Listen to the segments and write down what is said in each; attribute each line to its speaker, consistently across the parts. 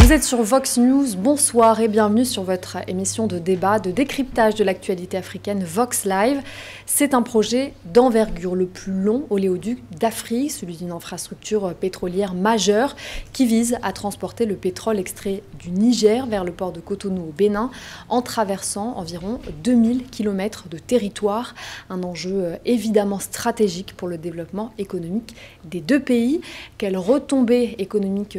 Speaker 1: Vous êtes sur Vox News, bonsoir et bienvenue sur votre émission de débat, de décryptage de l'actualité africaine Vox Live. C'est un projet d'envergure, le plus long oléoduc d'Afrique, celui d'une infrastructure pétrolière majeure qui vise à transporter le pétrole extrait du Niger vers le port de Cotonou au Bénin en traversant environ 2000 km de territoire. Un enjeu évidemment stratégique pour le développement économique des deux pays. Quelles retombées économiques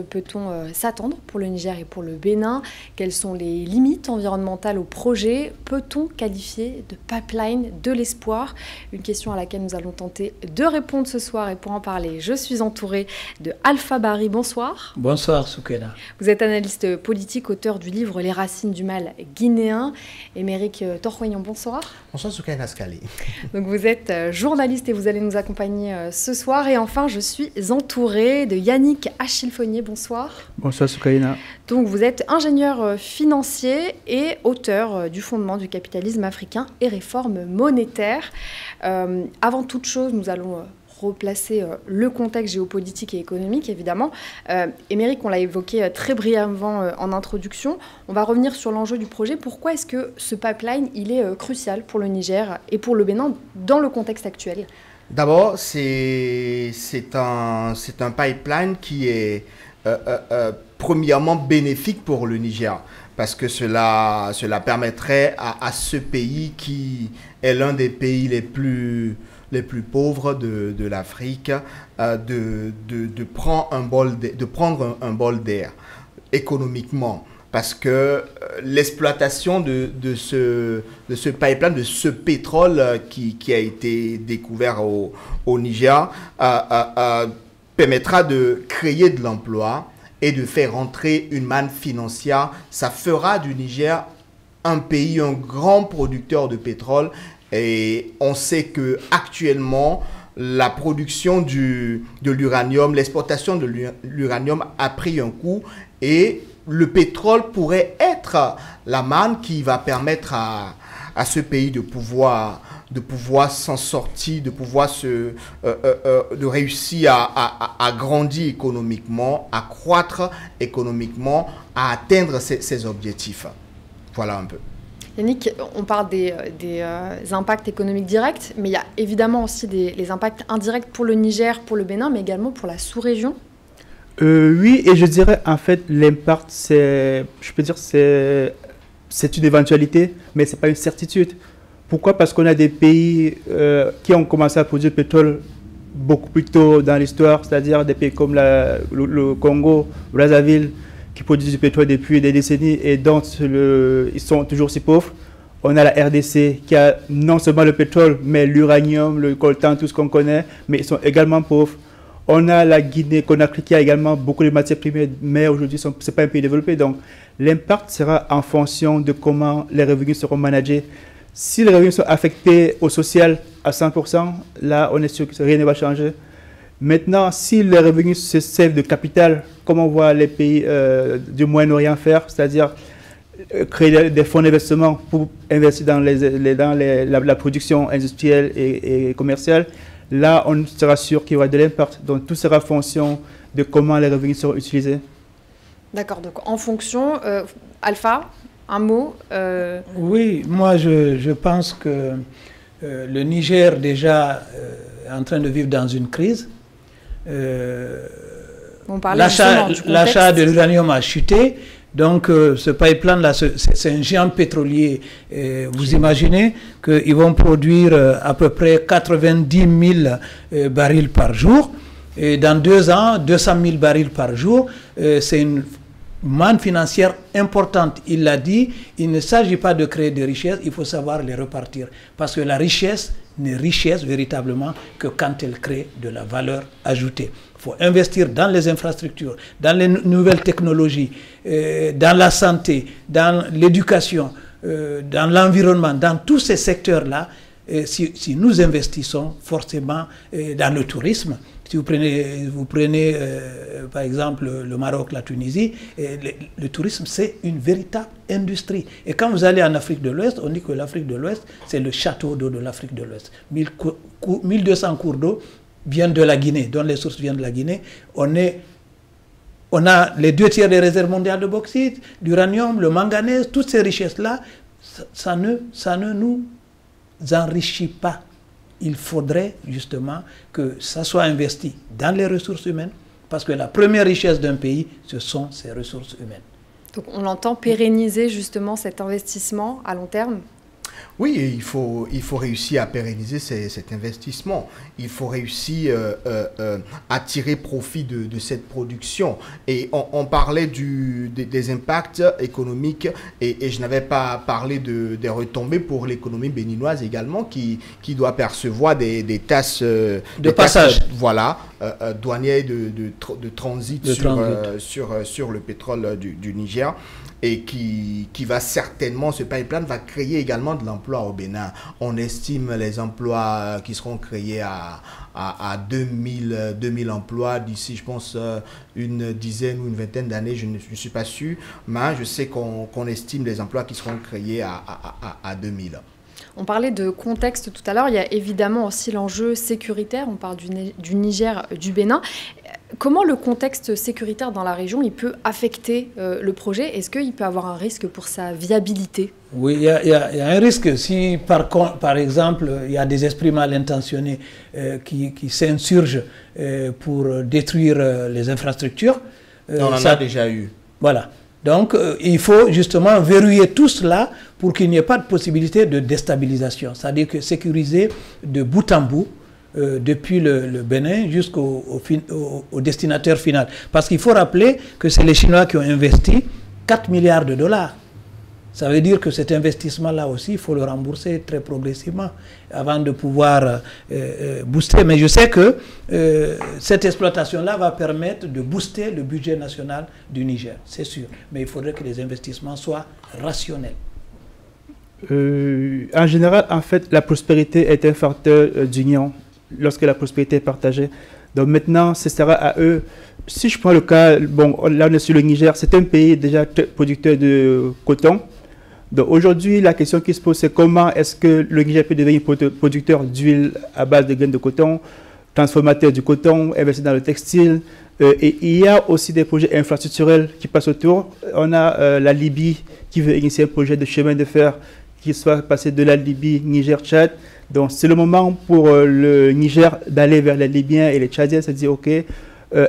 Speaker 1: peut-on s'attendre pour le Niger et pour le Bénin? Quelles sont les limites environnementales au projet? Peut-on qualifier de pipeline de l'espoir? Une question à laquelle nous allons tenter de répondre ce soir, et pour en parler, je suis entourée de Alpha Barry. Bonsoir.
Speaker 2: Bonsoir Soukena.
Speaker 1: Vous êtes analyste politique, auteur du livre Les racines du mal guinéen. Émeric Torroignan, bonsoir.
Speaker 3: Bonsoir Soukena Skali.
Speaker 1: Donc vous êtes journaliste et vous allez nous accompagner ce soir. Et enfin, je suis entourée de Yannick Achilfonnier. Bonsoir.
Speaker 4: Bonsoir Soukaina.
Speaker 1: Donc vous êtes ingénieur financier et auteur du fondement du capitalisme africain et réforme monétaire. Avant toute chose, nous allons replacer le contexte géopolitique et économique, évidemment. Émeric, on l'a évoqué très brièvement en introduction. On va revenir sur l'enjeu du projet. Pourquoi est-ce que ce pipeline, il est crucial pour le Niger et pour le Bénin dans le contexte actuel?
Speaker 3: D'abord, c'est un pipeline qui est premièrement bénéfique pour le Niger, parce que cela permettrait à ce pays qui est l'un des pays les plus pauvres de l'Afrique de prendre un bol d'air économiquement, parce que l'exploitation de ce pipeline, de ce pétrole qui a été découvert au Niger permettra de créer de l'emploi et de faire rentrer une manne financière. Ça fera du Niger un pays, un grand producteur de pétrole. Et on sait que actuellement, la production de l'uranium, l'exportation de l'uranium a pris un coup, et le pétrole pourrait être la manne qui va permettre à ce pays de pouvoir s'en sortir, de réussir à grandir économiquement, à croître économiquement, à atteindre ses objectifs. Voilà un peu.
Speaker 1: Yannick, on parle des impacts économiques directs, mais il y a évidemment aussi les impacts indirects pour le Niger, pour le Bénin, mais également pour la sous-région.
Speaker 4: Oui, et je dirais en fait l'impact, c'est une éventualité, mais ce n'est pas une certitude. Pourquoi? Parce qu'on a des pays qui ont commencé à produire du pétrole beaucoup plus tôt dans l'histoire, c'est-à-dire des pays comme le Congo, Brazzaville, qui produisent du pétrole depuis des décennies et dont ils sont toujours si pauvres. On a la RDC qui a non seulement le pétrole, mais l'uranium, le coltan, tout ce qu'on connaît, mais ils sont également pauvres. On a la Guinée-Conakry qui a également beaucoup de matières premières, mais aujourd'hui, ce n'est pas un pays développé. Donc, l'impact sera en fonction de comment les revenus seront managés. Si les revenus sont affectés au social à 100%, là, on est sûr que rien ne va changer. Maintenant, si les revenus se servent de capital, comme on voit les pays du Moyen-Orient faire, c'est-à-dire créer des fonds d'investissement pour investir dans la production industrielle et commerciale, là, on sera sûr qu'il y aura de l'impact. Donc, tout sera en fonction de comment les revenus seront utilisés.
Speaker 1: D'accord. Donc, en fonction, Alpha, un mot
Speaker 2: Oui, moi, je pense que le Niger, déjà, est en train de vivre dans une crise. L'achat de l'uranium a chuté. Donc, ce pipeline-là, c'est un géant pétrolier. Vous imaginez qu'ils vont produire à peu près 90 000 barils par jour. Et dans 2 ans, 200 000 barils par jour. C'est une manne financière importante. Il l'a dit, il ne s'agit pas de créer des richesses, il faut savoir les repartir. Parce que la richesse n'est richesse véritablement que quand elle crée de la valeur ajoutée. Il faut investir dans les infrastructures, dans les nouvelles technologies, dans la santé, dans l'éducation, dans l'environnement, dans tous ces secteurs-là. Si nous investissons forcément dans le tourisme, si vous prenez par exemple le Maroc, la Tunisie, le tourisme c'est une véritable industrie. Et quand vous allez en Afrique de l'Ouest, on dit que l'Afrique de l'Ouest c'est le château d'eau de l'Afrique de l'Ouest. 1200 cours d'eau viennent de la Guinée, dont les sources viennent de la Guinée. On est on a les 2 tiers des réserves mondiales de bauxite, d'uranium, le manganèse, toutes ces richesses-là, ça ne nous enrichit pas. Il faudrait justement que ça soit investi dans les ressources humaines, parce que la première richesse d'un pays, ce sont ses ressources humaines.
Speaker 1: Donc on l'entend pérenniser justement cet investissement à long terme?
Speaker 3: Oui, il faut réussir à pérenniser cet investissement. Il faut réussir à tirer profit de cette production. Et on parlait des impacts économiques et je n'avais pas parlé des retombées pour l'économie béninoise également qui doit percevoir des tasses
Speaker 2: de passage.
Speaker 3: Voilà, douanières de transit sur le pétrole du Niger. Et qui va certainement, ce pipeline va créer également de l'emploi au Bénin. On estime les emplois qui seront créés à 2000 emplois d'ici, je pense, une dizaine ou une vingtaine d'années, je ne suis pas sûr, mais je sais qu'on estime les emplois qui seront créés à 2000.
Speaker 1: On parlait de contexte tout à l'heure, il y a évidemment aussi l'enjeu sécuritaire, on parle du Niger, du Bénin. Comment le contexte sécuritaire dans la région il peut affecter le projet? Est-ce qu'il peut avoir un risque pour sa viabilité?
Speaker 2: Oui, il y a un risque. Si par exemple, il y a des esprits mal intentionnés qui s'insurgent pour détruire les infrastructures.
Speaker 3: On en a déjà eu.
Speaker 2: Voilà. Donc, il faut justement verrouiller tout cela pour qu'il n'y ait pas de possibilité de déstabilisation. C'est-à-dire que sécuriser de bout en bout, depuis le Bénin jusqu'au destinataire final. Parce qu'il faut rappeler que c'est les Chinois qui ont investi 4 milliards de dollars. Ça veut dire que cet investissement-là aussi, il faut le rembourser très progressivement avant de pouvoir booster. Mais je sais que cette exploitation-là va permettre de booster le budget national du Niger, c'est sûr. Mais il faudrait que les investissements soient rationnels.
Speaker 4: En général, en fait, la prospérité est un facteur d'union lorsque la prospérité est partagée. Donc maintenant, ce sera à eux. Si je prends le cas, bon, là on est sur le Niger, c'est un pays déjà producteur de coton. Donc aujourd'hui, la question qui se pose, c'est comment est-ce que le Niger peut devenir producteur d'huile à base de graines de coton, transformateur du coton, investir dans le textile. Et il y a aussi des projets infrastructurels qui passent autour. On a la Libye qui veut initier un projet de chemin de fer qui soit passé de la Libye, Niger-Tchad. Donc c'est le moment pour le Niger d'aller vers les Libyens et les Tchadiens, se dire ok,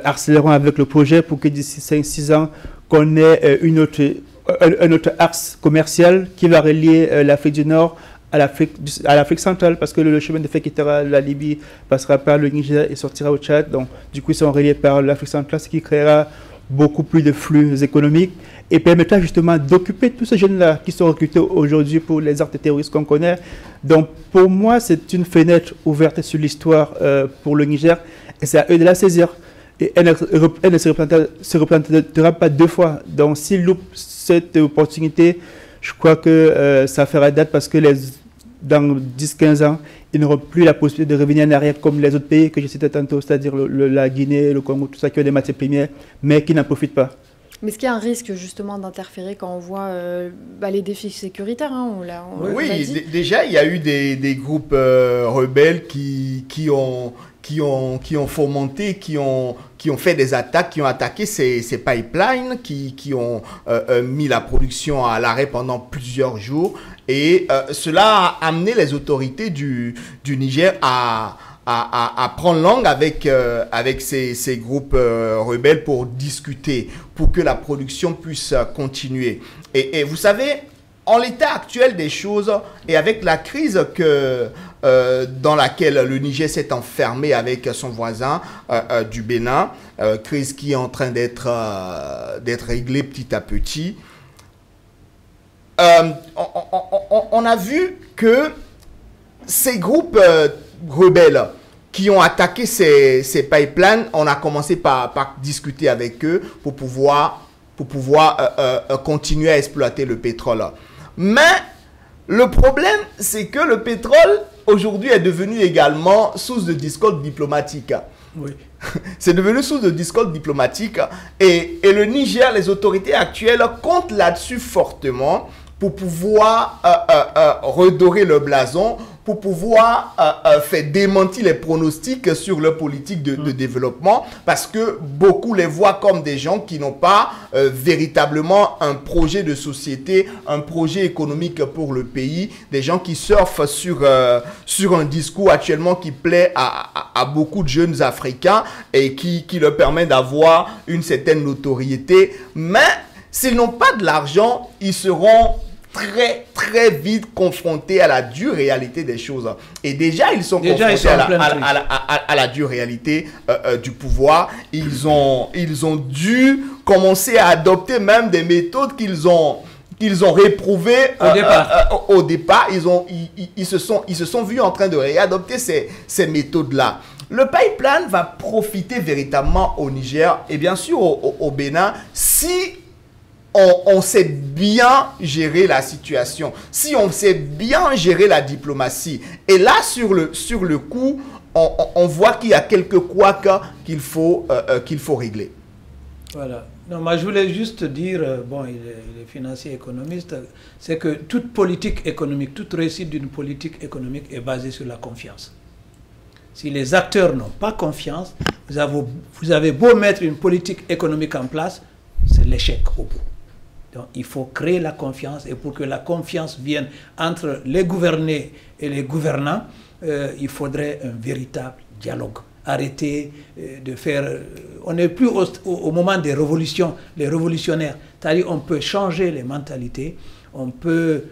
Speaker 4: accélérons avec le projet pour que d'ici 5-6 ans, qu'on ait un autre axe commercial qui va relier l'Afrique du Nord à l'Afrique centrale, parce que le chemin de fer qui quittera la Libye passera par le Niger et sortira au Tchad. Donc du coup, ils sont reliés par l'Afrique centrale, ce qui créera beaucoup plus de flux économiques et permettra justement d'occuper tous ces jeunes-là qui sont recrutés aujourd'hui pour les actes terroristes qu'on connaît. Donc pour moi, c'est une fenêtre ouverte sur l'histoire pour le Niger et c'est à eux de la saisir. Et elle ne se représentera pas 2 fois. Donc s'ils loupent cette opportunité, je crois que ça fera date parce que dans 10-15 ans, ils n'auront plus la possibilité de revenir en arrière comme les autres pays que je citais tantôt, c'est-à-dire la Guinée, le Congo, tout ça qui ont des matières premières, mais qui n'en profitent pas.
Speaker 1: Mais est-ce qu'il y a un risque justement d'interférer quand on voit les défis sécuritaires
Speaker 3: Oui, déjà il y a eu des groupes rebelles qui ont fomenté, qui ont fait des attaques, qui ont attaqué ces pipelines, qui ont mis la production à l'arrêt pendant plusieurs jours. Et cela a amené les autorités du Niger à prendre langue avec ces groupes rebelles pour discuter, pour que la production puisse continuer. Et vous savez, en l'état actuel des choses et avec la crise dans laquelle le Niger s'est enfermé avec son voisin du Bénin, crise qui est en train d'être réglée petit à petit, on a vu que ces groupes rebelles qui ont attaqué ces pipelines, on a commencé par discuter avec eux pour pouvoir continuer à exploiter le pétrole. Mais le problème, c'est que le pétrole, aujourd'hui, est devenu également source de discorde diplomatique.
Speaker 2: Oui.
Speaker 3: C'est devenu source de discorde diplomatique. Et le Niger, les autorités actuelles comptent là-dessus fortement pour pouvoir redorer le blason, pour pouvoir faire démentir les pronostics sur leur politique de développement, parce que beaucoup les voient comme des gens qui n'ont pas véritablement un projet de société, un projet économique pour le pays, des gens qui surfent sur un discours actuellement qui plaît à beaucoup de jeunes Africains et qui leur permet d'avoir une certaine notoriété. Mais s'ils n'ont pas de l'argent, ils seront très vite confrontés à la dure réalité des choses. Et déjà, ils sont confrontés à la dure réalité du pouvoir. Ils ont dû commencer à adopter même des méthodes qu'ils ont réprouvées au départ. Ils se sont vus en train de réadopter ces méthodes-là. Le pipeline va profiter véritablement au Niger et bien sûr au Bénin si on sait bien gérer la situation, si on sait bien gérer la diplomatie. Et là, sur le coup, on voit qu'il y a quelques couacs qu'il faut régler.
Speaker 2: Voilà. Non, moi, je voulais juste dire, bon, il est financier économiste, c'est que toute politique économique, toute réussite d'une politique économique est basée sur la confiance. Si les acteurs n'ont pas confiance, vous avez beau mettre une politique économique en place, c'est l'échec au bout. Donc, il faut créer la confiance, et pour que la confiance vienne entre les gouvernés et les gouvernants, il faudrait un véritable dialogue. Arrêter de faire... on n'est plus au moment des révolutions, les révolutionnaires. C'est-à-dire on peut changer les mentalités, on peut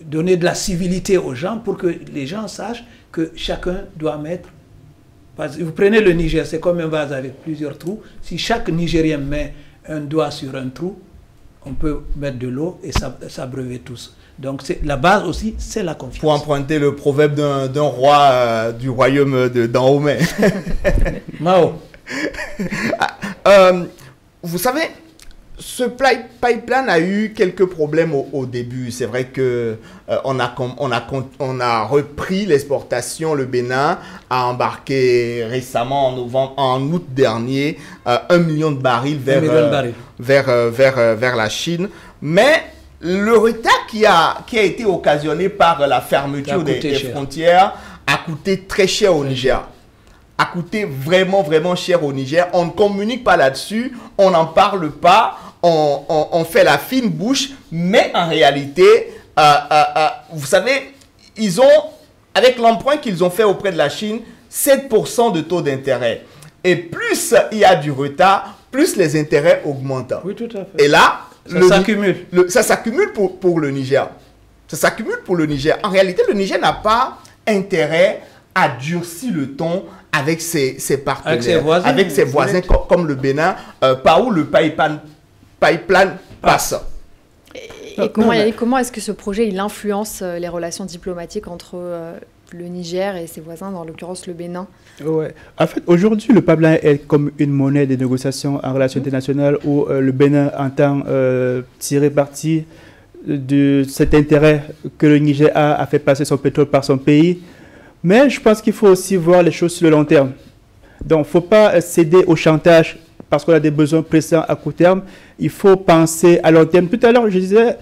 Speaker 2: donner de la civilité aux gens pour que les gens sachent que chacun doit mettre... Vous prenez le Niger, c'est comme un vase avec plusieurs trous. Si chaque Nigérien met un doigt sur un trou, on peut mettre de l'eau et s'abreuver tous. Donc la base aussi, c'est la confiance.
Speaker 3: Pour emprunter le proverbe d'un roi du royaume d'Dahomey.
Speaker 2: Mao.
Speaker 3: Vous savez, ce pipeline a eu quelques problèmes au début. C'est vrai que on a repris l'exportation. Le Bénin a embarqué récemment en août dernier 1 million de barils vers la Chine. Mais le retard qui a été occasionné par la fermeture des frontières a coûté très cher au Niger. A coûté vraiment cher au Niger. On ne communique pas là-dessus, on n'en parle pas, on fait la fine bouche, mais en réalité, vous savez, ils ont, avec l'emprunt qu'ils ont fait auprès de la Chine, 7% de taux d'intérêt. Et plus il y a du retard, plus les intérêts augmentent.
Speaker 2: Oui, tout à fait.
Speaker 3: Et là,
Speaker 2: ça
Speaker 3: s'accumule pour le Niger. Ça s'accumule pour le Niger. En réalité, le Niger n'a pas intérêt à durcir le ton avec ses partenaires, avec ses voisins comme le Bénin, par où le pipeline passe.
Speaker 1: Et comment est-ce que ce projet il influence les relations diplomatiques entre le Niger et ses voisins, en l'occurrence le Bénin?
Speaker 4: Ouais. En fait, aujourd'hui, le pipeline est comme une monnaie de négociation en relations internationales où le Bénin entend tirer parti de cet intérêt que le Niger a à faire passer son pétrole par son pays. Mais je pense qu'il faut aussi voir les choses sur le long terme. Donc, il ne faut pas céder au chantage parce qu'on a des besoins pressants à court terme. Il faut penser à long terme. Tout à l'heure, je disais,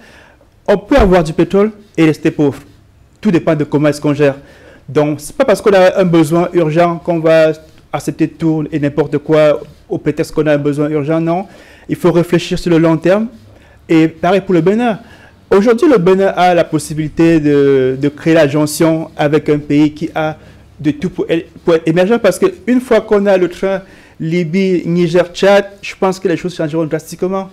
Speaker 4: on peut avoir du pétrole et rester pauvre. Tout dépend de comment est-ce qu'on gère. Donc, ce n'est pas parce qu'on a un besoin urgent qu'on va accepter tout et n'importe quoi au prétexte qu'on a un besoin urgent. Non, il faut réfléchir sur le long terme. Et pareil pour le Bénin. Aujourd'hui, le Bénin a la possibilité de créer la jonction avec un pays qui a de tout pour être émergent, parce qu'une fois qu'on a le train Libye, Niger, Tchad, je pense que les choses changeront drastiquement.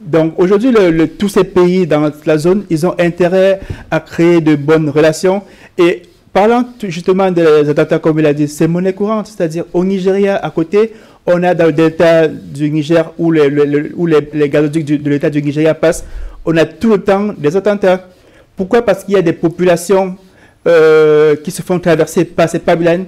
Speaker 4: Donc aujourd'hui, tous ces pays dans la zone, ils ont intérêt à créer de bonnes relations. Et parlant justement des attentats, comme il a dit, c'est monnaie courante, c'est-à-dire au Nigeria, à côté, on a dans le delta du Niger, où les gazoducs de l'état du Nigeria passent, on a tout le temps des attentats. Pourquoi? Parce qu'il y a des populations qui se font traverser par ces pipelines,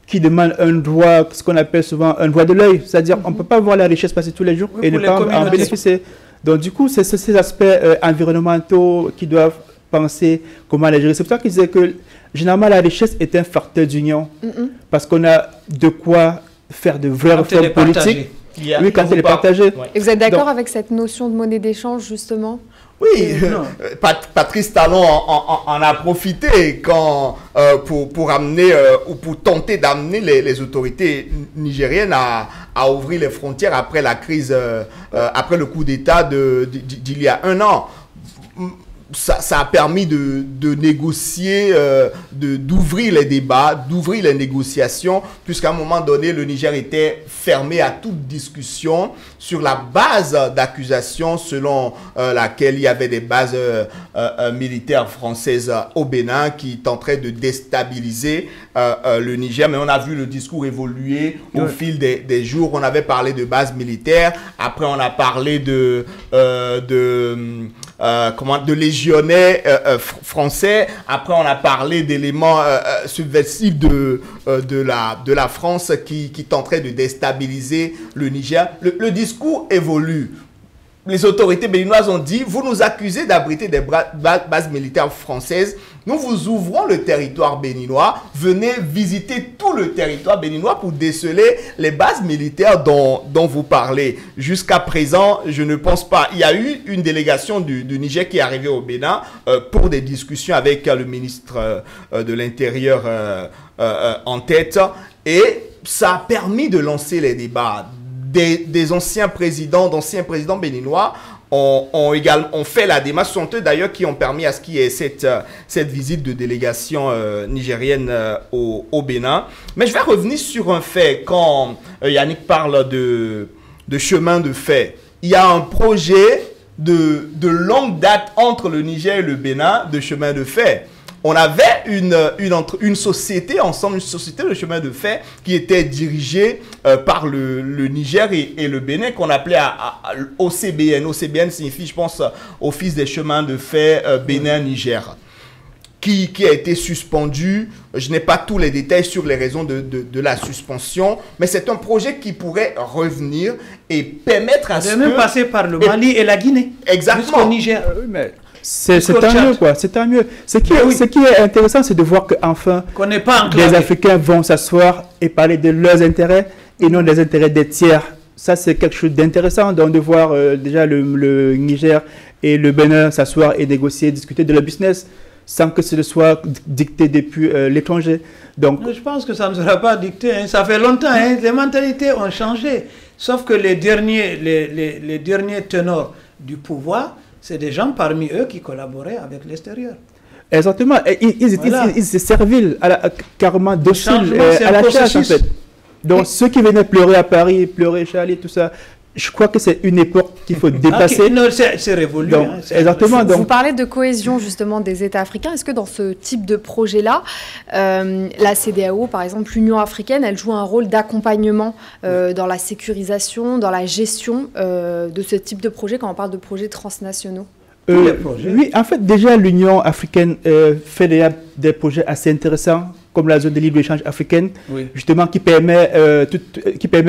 Speaker 4: qui demandent un droit, ce qu'on appelle souvent un droit de l'œil. C'est-à-dire on ne peut pas voir la richesse passer tous les jours et ne pas en bénéficier. Donc du coup, c'est ces aspects environnementaux qui doivent penser comment les gérer. C'est pour ça qu'ils disaient que généralement la richesse est un facteur d'union, parce qu'on a de quoi faire de vraies réformes politiques. Oui, quand elle est partagée.
Speaker 1: Et vous êtes d'accord avec cette notion de monnaie d'échange, justement?
Speaker 3: Oui, Patrice Talon en a profité pour amener ou pour tenter d'amener les autorités nigériennes à ouvrir les frontières après la crise, après le coup d'État d'il y a 1 an. Ça a permis de négocier, d'ouvrir les débats, d'ouvrir les négociations, puisqu'à un moment donné, le Niger était fermé à toute discussion sur la base d'accusation selon laquelle il y avait des bases militaires françaises au Bénin qui tenteraient de déstabiliser le Niger. Mais on a vu le discours évoluer au fil des jours. On avait parlé de bases militaires. Après, on a parlé de légionnaires français. Après, on a parlé d'éléments subversifs de la France qui tenteraient de déstabiliser le Niger. Le discours évolue. Les autorités béninoises ont dit, vous nous accusez d'abriter des bases militaires françaises. Nous vous ouvrons le territoire béninois. Venez visiter tout le territoire béninois pour déceler les bases militaires dont vous parlez. Jusqu'à présent, je ne pense pas. Il y a eu une délégation du Niger qui est arrivée au Bénin pour des discussions avec le ministre de l'Intérieur en tête. Et ça a permis de lancer les débats. Des anciens présidents béninois ont fait la démarche. Ce sont eux d'ailleurs qui ont permis à ce qu'il y ait cette visite de délégation nigérienne au Bénin. Mais je vais revenir sur un fait. Quand Yannick parle de chemin de fer, il y a un projet de longue date entre le Niger et le Bénin de chemin de fer. On avait une société ensemble, une société de chemin de fer qui était dirigée par le Niger et le Bénin, qu'on appelait OCBN. OCBN signifie, je pense, Office des chemins de fer Bénin-Niger, qui a été suspendu. Je n'ai pas tous les détails sur les raisons de la suspension, mais c'est un projet qui pourrait revenir et permettre à ce que...
Speaker 2: même passer par le Mali et la Guinée.
Speaker 3: Exactement.
Speaker 2: Jusqu'au Niger.
Speaker 4: Oui, mais... C'est tant mieux, quoi. C'est tant mieux. Ce qui est intéressant, c'est de voir qu'enfin, les Africains vont s'asseoir et parler de leurs intérêts et non des intérêts des tiers. Ça, c'est quelque chose d'intéressant, donc de voir déjà le Niger et le Bénin s'asseoir et négocier, discuter de leur business sans que ce soit dicté depuis l'étranger. Donc,
Speaker 2: je pense que ça ne sera pas dicté. Hein. Ça fait longtemps. Hein. Les mentalités ont changé. Sauf que les derniers tenors du pouvoir, c'est des gens parmi eux qui collaboraient avec l'extérieur.
Speaker 4: Exactement. Ils se serviles, carrément dociles à la tâche, en fait. Donc, ceux qui venaient pleurer à Paris, pleurer chez Ali, tout ça, je crois que c'est une époque qu'il faut dépasser.
Speaker 2: Okay. Non, c'est révolu. Donc,
Speaker 4: exactement.
Speaker 1: Vous parlez de cohésion, justement, des États africains. Est-ce que dans ce type de projet-là, la CEDEAO, par exemple, l'Union africaine, elle joue un rôle d'accompagnement dans la sécurisation, dans la gestion de ce type de projet, quand on parle de projets transnationaux?
Speaker 4: Oui, en fait, déjà, l'Union africaine fait des projets assez intéressants, comme la zone de libre-échange africaine, justement, qui permet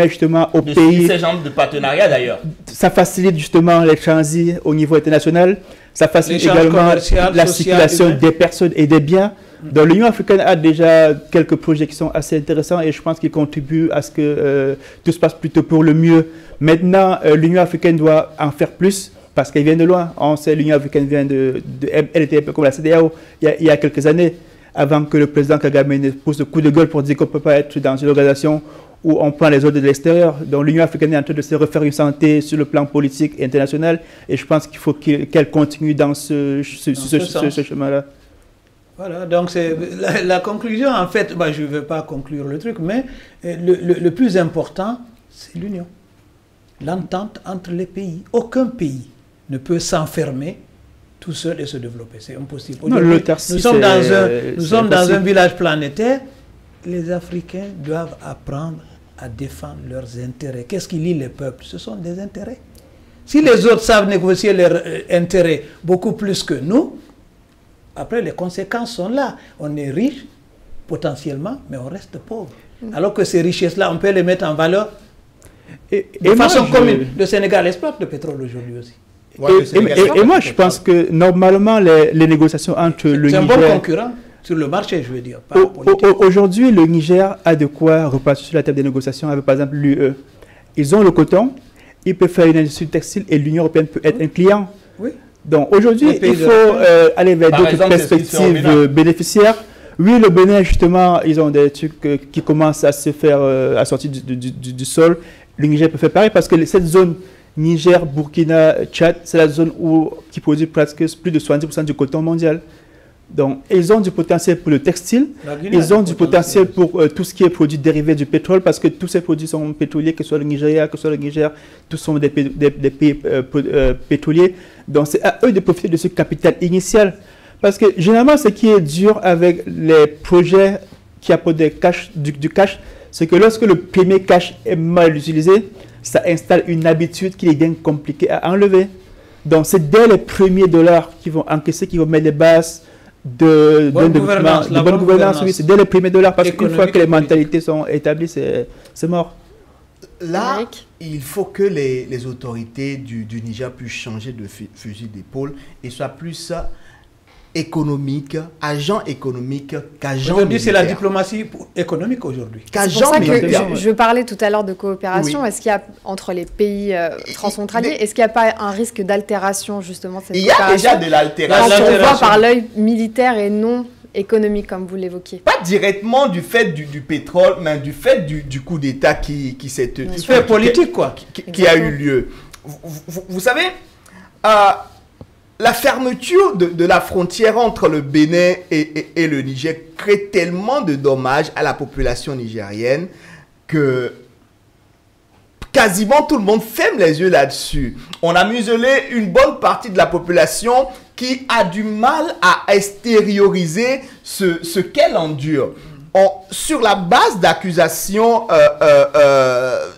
Speaker 4: justement aux pays...
Speaker 3: Ce genre de partenariat, d'ailleurs.
Speaker 4: Ça facilite justement les transits au niveau international. Ça facilite également la circulation des personnes et des biens. Donc, l'Union africaine a déjà quelques projets qui sont assez intéressants et je pense qu'ils contribuent à ce que tout se passe plutôt pour le mieux. Maintenant, l'Union africaine doit en faire plus. Parce qu'elle vient de loin. On sait l'Union africaine vient elle était un peu comme la CEDEAO il y a quelques années, avant que le président Kagame ne pousse le coup de gueule pour dire qu'on ne peut pas être dans une organisation où on prend les ordres de l'extérieur. Donc l'Union africaine est en train de se refaire une santé sur le plan politique et international. Et je pense qu'il faut qu'elle continue dans ce chemin-là.
Speaker 2: Voilà, donc c'est la conclusion, en fait, je ne veux pas conclure le truc, mais le plus important, c'est l'union. L'entente entre les pays. Aucun pays ne peut s'enfermer tout seul et se développer. C'est impossible. Nous sommes dans un village planétaire. Les Africains doivent apprendre à défendre leurs intérêts. Qu'est-ce qui lie les peuples? Ce sont des intérêts. Si les autres savent négocier leurs intérêts beaucoup plus que nous, après les conséquences sont là. On est riche potentiellement, mais on reste pauvre. Alors que ces richesses-là, on peut les mettre en valeur de façon commune. Le Sénégal exploite le pétrole aujourd'hui aussi.
Speaker 4: Et moi, je pense que normalement, les négociations entre le Niger...
Speaker 2: C'est un bon concurrent sur le marché, je veux dire.
Speaker 4: Aujourd'hui, le Niger a de quoi repartir sur la table des négociations avec, par exemple, l'UE. Ils ont le coton, ils peuvent faire une industrie textile et l'Union européenne peut être un client. Donc aujourd'hui, il faut aller vers d'autres perspectives bénéficiaires. Oui, le Bénin, justement, ils ont des trucs qui commencent à se faire, à sortir du sol. Le Niger peut faire pareil parce que cette zone Niger, Burkina, Tchad, c'est la zone qui produit presque plus de 70% du coton mondial. Donc, ils ont du potentiel pour le textile, ils ont du potentiel pour tout ce qui est produit dérivé du pétrole, parce que tous ces produits sont pétroliers, que ce soit le Nigeria, que ce soit le Niger, tous sont des pays pétroliers. Donc, c'est à eux de profiter de ce capital initial. Parce que généralement, ce qui est dur avec les projets qui apportent du cash, c'est que lorsque le premier cash est mal utilisé, ça installe une habitude qui est bien compliquée à enlever. Donc, c'est dès les premiers dollars qu'ils vont encaisser, qu'ils vont mettre les bases de bonne gouvernance. Oui, c'est dès les premiers dollars, parce qu'une fois que les mentalités sont établies, c'est mort.
Speaker 3: Là, il faut que les autorités du Niger puissent changer de fusil d'épaule et soient plus économique, agent économique qu'agent militaire.
Speaker 2: Aujourd'hui, c'est la diplomatie économique aujourd'hui.
Speaker 1: C'est pour ça que je parlais tout à l'heure de coopération. Oui. Est-ce qu'il y a, entre les pays transfrontaliers, est-ce qu'il n'y a pas un risque d'altération justement de cette coopération?
Speaker 3: Il y a déjà de l'altération.
Speaker 1: On voit par l'œil militaire et non économique, comme vous l'évoquiez.
Speaker 3: Pas directement du fait du pétrole, mais du fait du coup d'État qui s'est tenu.
Speaker 2: Du fait politique, quoi.
Speaker 3: Qui a eu lieu. Vous savez, la fermeture de la frontière entre le Bénin et le Niger crée tellement de dommages à la population nigérienne que quasiment tout le monde ferme les yeux là-dessus. On a muselé une bonne partie de la population qui a du mal à extérioriser ce qu'elle endure. Sur la base d'accusations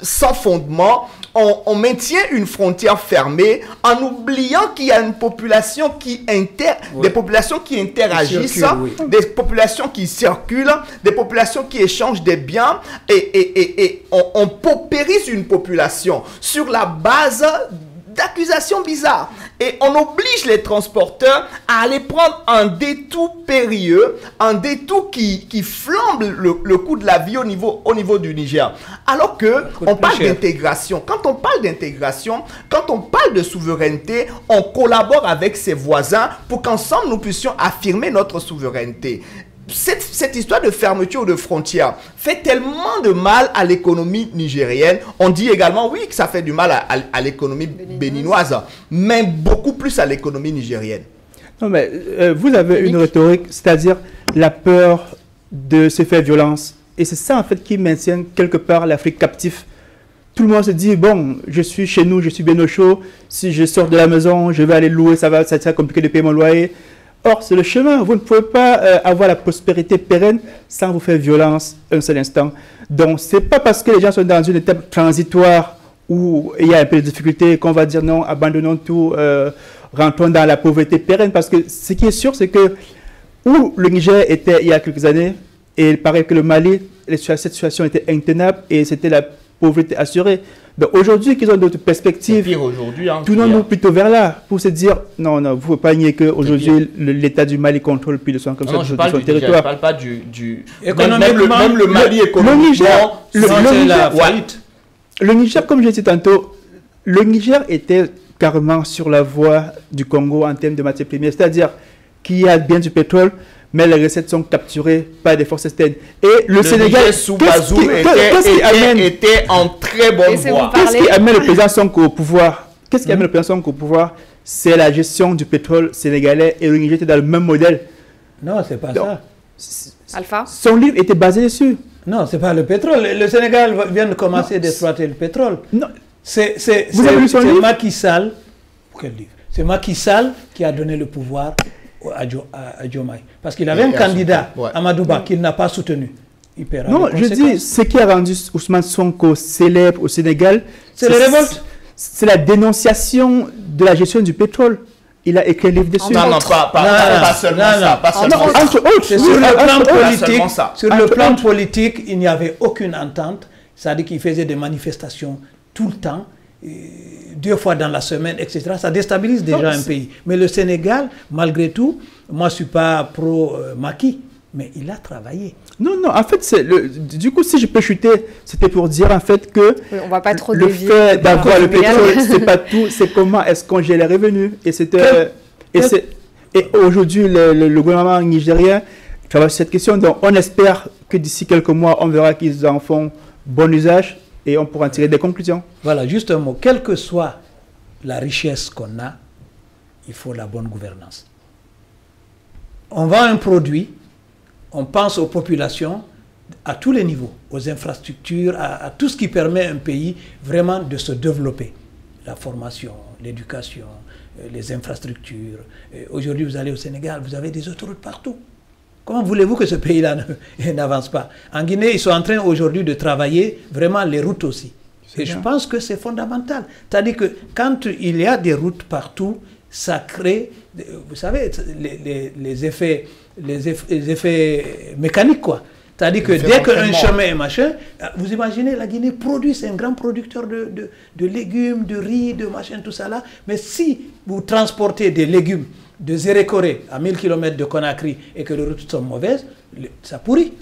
Speaker 3: sans fondement, on maintient une frontière fermée en oubliant qu'il y a une population des populations qui interagissent, des populations qui circulent, des populations qui échangent des biens et on paupérise une population sur la base d'accusations bizarres. Et on oblige les transporteurs à aller prendre un détour périlleux, un détour qui flambe le coût de la vie au niveau du Niger. Alors que on parle d'intégration. Quand on parle d'intégration, quand on parle de souveraineté, on collabore avec ses voisins pour qu'ensemble nous puissions affirmer notre souveraineté. Cette histoire de fermeture de frontières fait tellement de mal à l'économie nigérienne. On dit également, oui, que ça fait du mal à l'économie béninoise, mais beaucoup plus à l'économie nigérienne.
Speaker 4: Non, mais vous avez une rhétorique, c'est-à-dire la peur de se faire violence. Et c'est ça, en fait, qui maintient quelque part l'Afrique captive. Tout le monde se dit, bon, je suis chez nous, je suis bien au chaud. Si je sors de la maison, je vais aller louer, ça sera compliqué de payer mon loyer. Or, c'est le chemin. Vous ne pouvez pas avoir la prospérité pérenne sans vous faire violence un seul instant. Donc, ce n'est pas parce que les gens sont dans une étape transitoire où il y a un peu de difficulté qu'on va dire non, abandonnons tout, rentrons dans la pauvreté pérenne. Parce que ce qui est sûr, c'est que où le Niger était il y a quelques années, et il paraît que le Mali, cette situation était intenable et c'était la pauvreté assurée. Donc aujourd'hui, qu'ils ont d'autres perspectives, tournons-nous plutôt vers là pour se dire non, vous ne pouvez pas nier qu'aujourd'hui l'État du Mali contrôle plus de 100 comme ça de son territoire.
Speaker 3: Je ne parle pas du... Économiquement, même le Mali économiquement,
Speaker 4: le Niger, comme je l'ai dit tantôt, le Niger était carrément sur la voie du Congo en termes de matières premières, c'est-à-dire qu'il y a bien du pétrole, mais les recettes sont capturées par des forces externes. Et le Sénégal,
Speaker 3: sous Bazoum était en très bonne voie.
Speaker 4: Qu'est-ce qui amène le président Sonko au pouvoir? Qu'est-ce qui amène le président Sonko au pouvoir? C'est la gestion du pétrole sénégalais, et le Niger était dans le même modèle.
Speaker 2: Non, c'est pas ça.
Speaker 1: Alpha?
Speaker 4: Son livre était basé dessus.
Speaker 2: Non, c'est pas le pétrole. Le Sénégal vient de commencer d'exploiter le pétrole. Non. C'est Macky Sall. Quel livre? C'est Macky Sall qui a donné le pouvoir à Diomaye. Parce qu'il avait un candidat, Amadouba, qu'il n'a pas soutenu.
Speaker 4: Non, je dis, ce qui a rendu Ousmane Sonko célèbre au Sénégal,
Speaker 2: c'est les révoltes.
Speaker 4: C'est la dénonciation de la gestion du pétrole. Il a écrit un livre dessus.
Speaker 3: Non, pas seulement ça.
Speaker 2: Sur le plan politique, il n'y avait aucune entente. C'est-à-dire qu'il faisait des manifestations tout le temps, 2 fois dans la semaine, etc. Ça déstabilise déjà un pays. Mais le Sénégal, malgré tout, moi je ne suis pas pro-Macky. mais il a travaillé.
Speaker 4: Non, en fait, du coup, si je peux chuter, c'était pour dire en fait que
Speaker 1: on va pas trop
Speaker 4: le fait d'avoir le pétrole, c'est pas tout, c'est comment est-ce qu'on gère les revenus. Et aujourd'hui, le gouvernement nigérien travaille sur cette question. Donc, on espère que d'ici quelques mois, on verra qu'ils en font bon usage et on pourra en tirer des conclusions.
Speaker 2: Voilà, juste un mot. Quelle que soit la richesse qu'on a, il faut la bonne gouvernance. On vend un produit, on pense aux populations à tous les niveaux, aux infrastructures, à tout ce qui permet à un pays vraiment de se développer. La formation, l'éducation, les infrastructures. Aujourd'hui, vous allez au Sénégal, vous avez des autoroutes partout. Comment voulez-vous que ce pays-là n'avance pas? En Guinée, ils sont en train aujourd'hui de travailler vraiment les routes aussi. Et je pense que c'est fondamental. C'est-à-dire que quand il y a des routes partout, ça crée, vous savez, les effets mécaniques, quoi. C'est-à-dire que dès qu'un chemin est machin, vous imaginez, la Guinée produit, c'est un grand producteur de légumes, de riz, de machin, tout ça là. Mais si vous transportez des légumes de Zérékoré à 1000 km de Conakry et que les routes sont mauvaises, ça pourrit.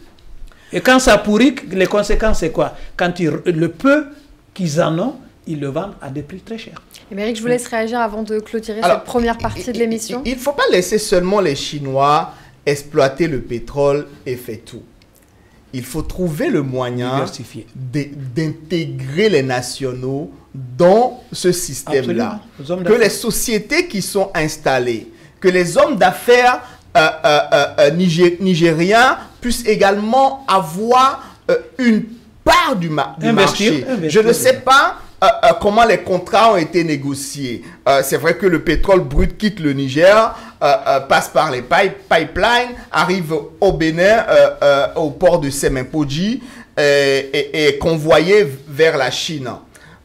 Speaker 2: Et quand ça pourrit, les conséquences, c'est quoi? Quand le peu qu'ils en ont, ils le vendent à des prix très chers.
Speaker 1: Émeric, je vous laisse réagir avant de clôturer cette première partie de l'émission.
Speaker 3: Il ne faut pas laisser seulement les Chinois exploiter le pétrole et faire tout. Il faut trouver le moyen d'intégrer les nationaux dans ce système-là. Que les sociétés qui sont installées, que les hommes d'affaires nigériens puissent également avoir une part du marché. Je ne sais pas comment les contrats ont été négociés. C'est vrai que le pétrole brut quitte le Niger, passe par les pipelines, arrive au Bénin, au port de Semenpodji et est convoyé vers la Chine.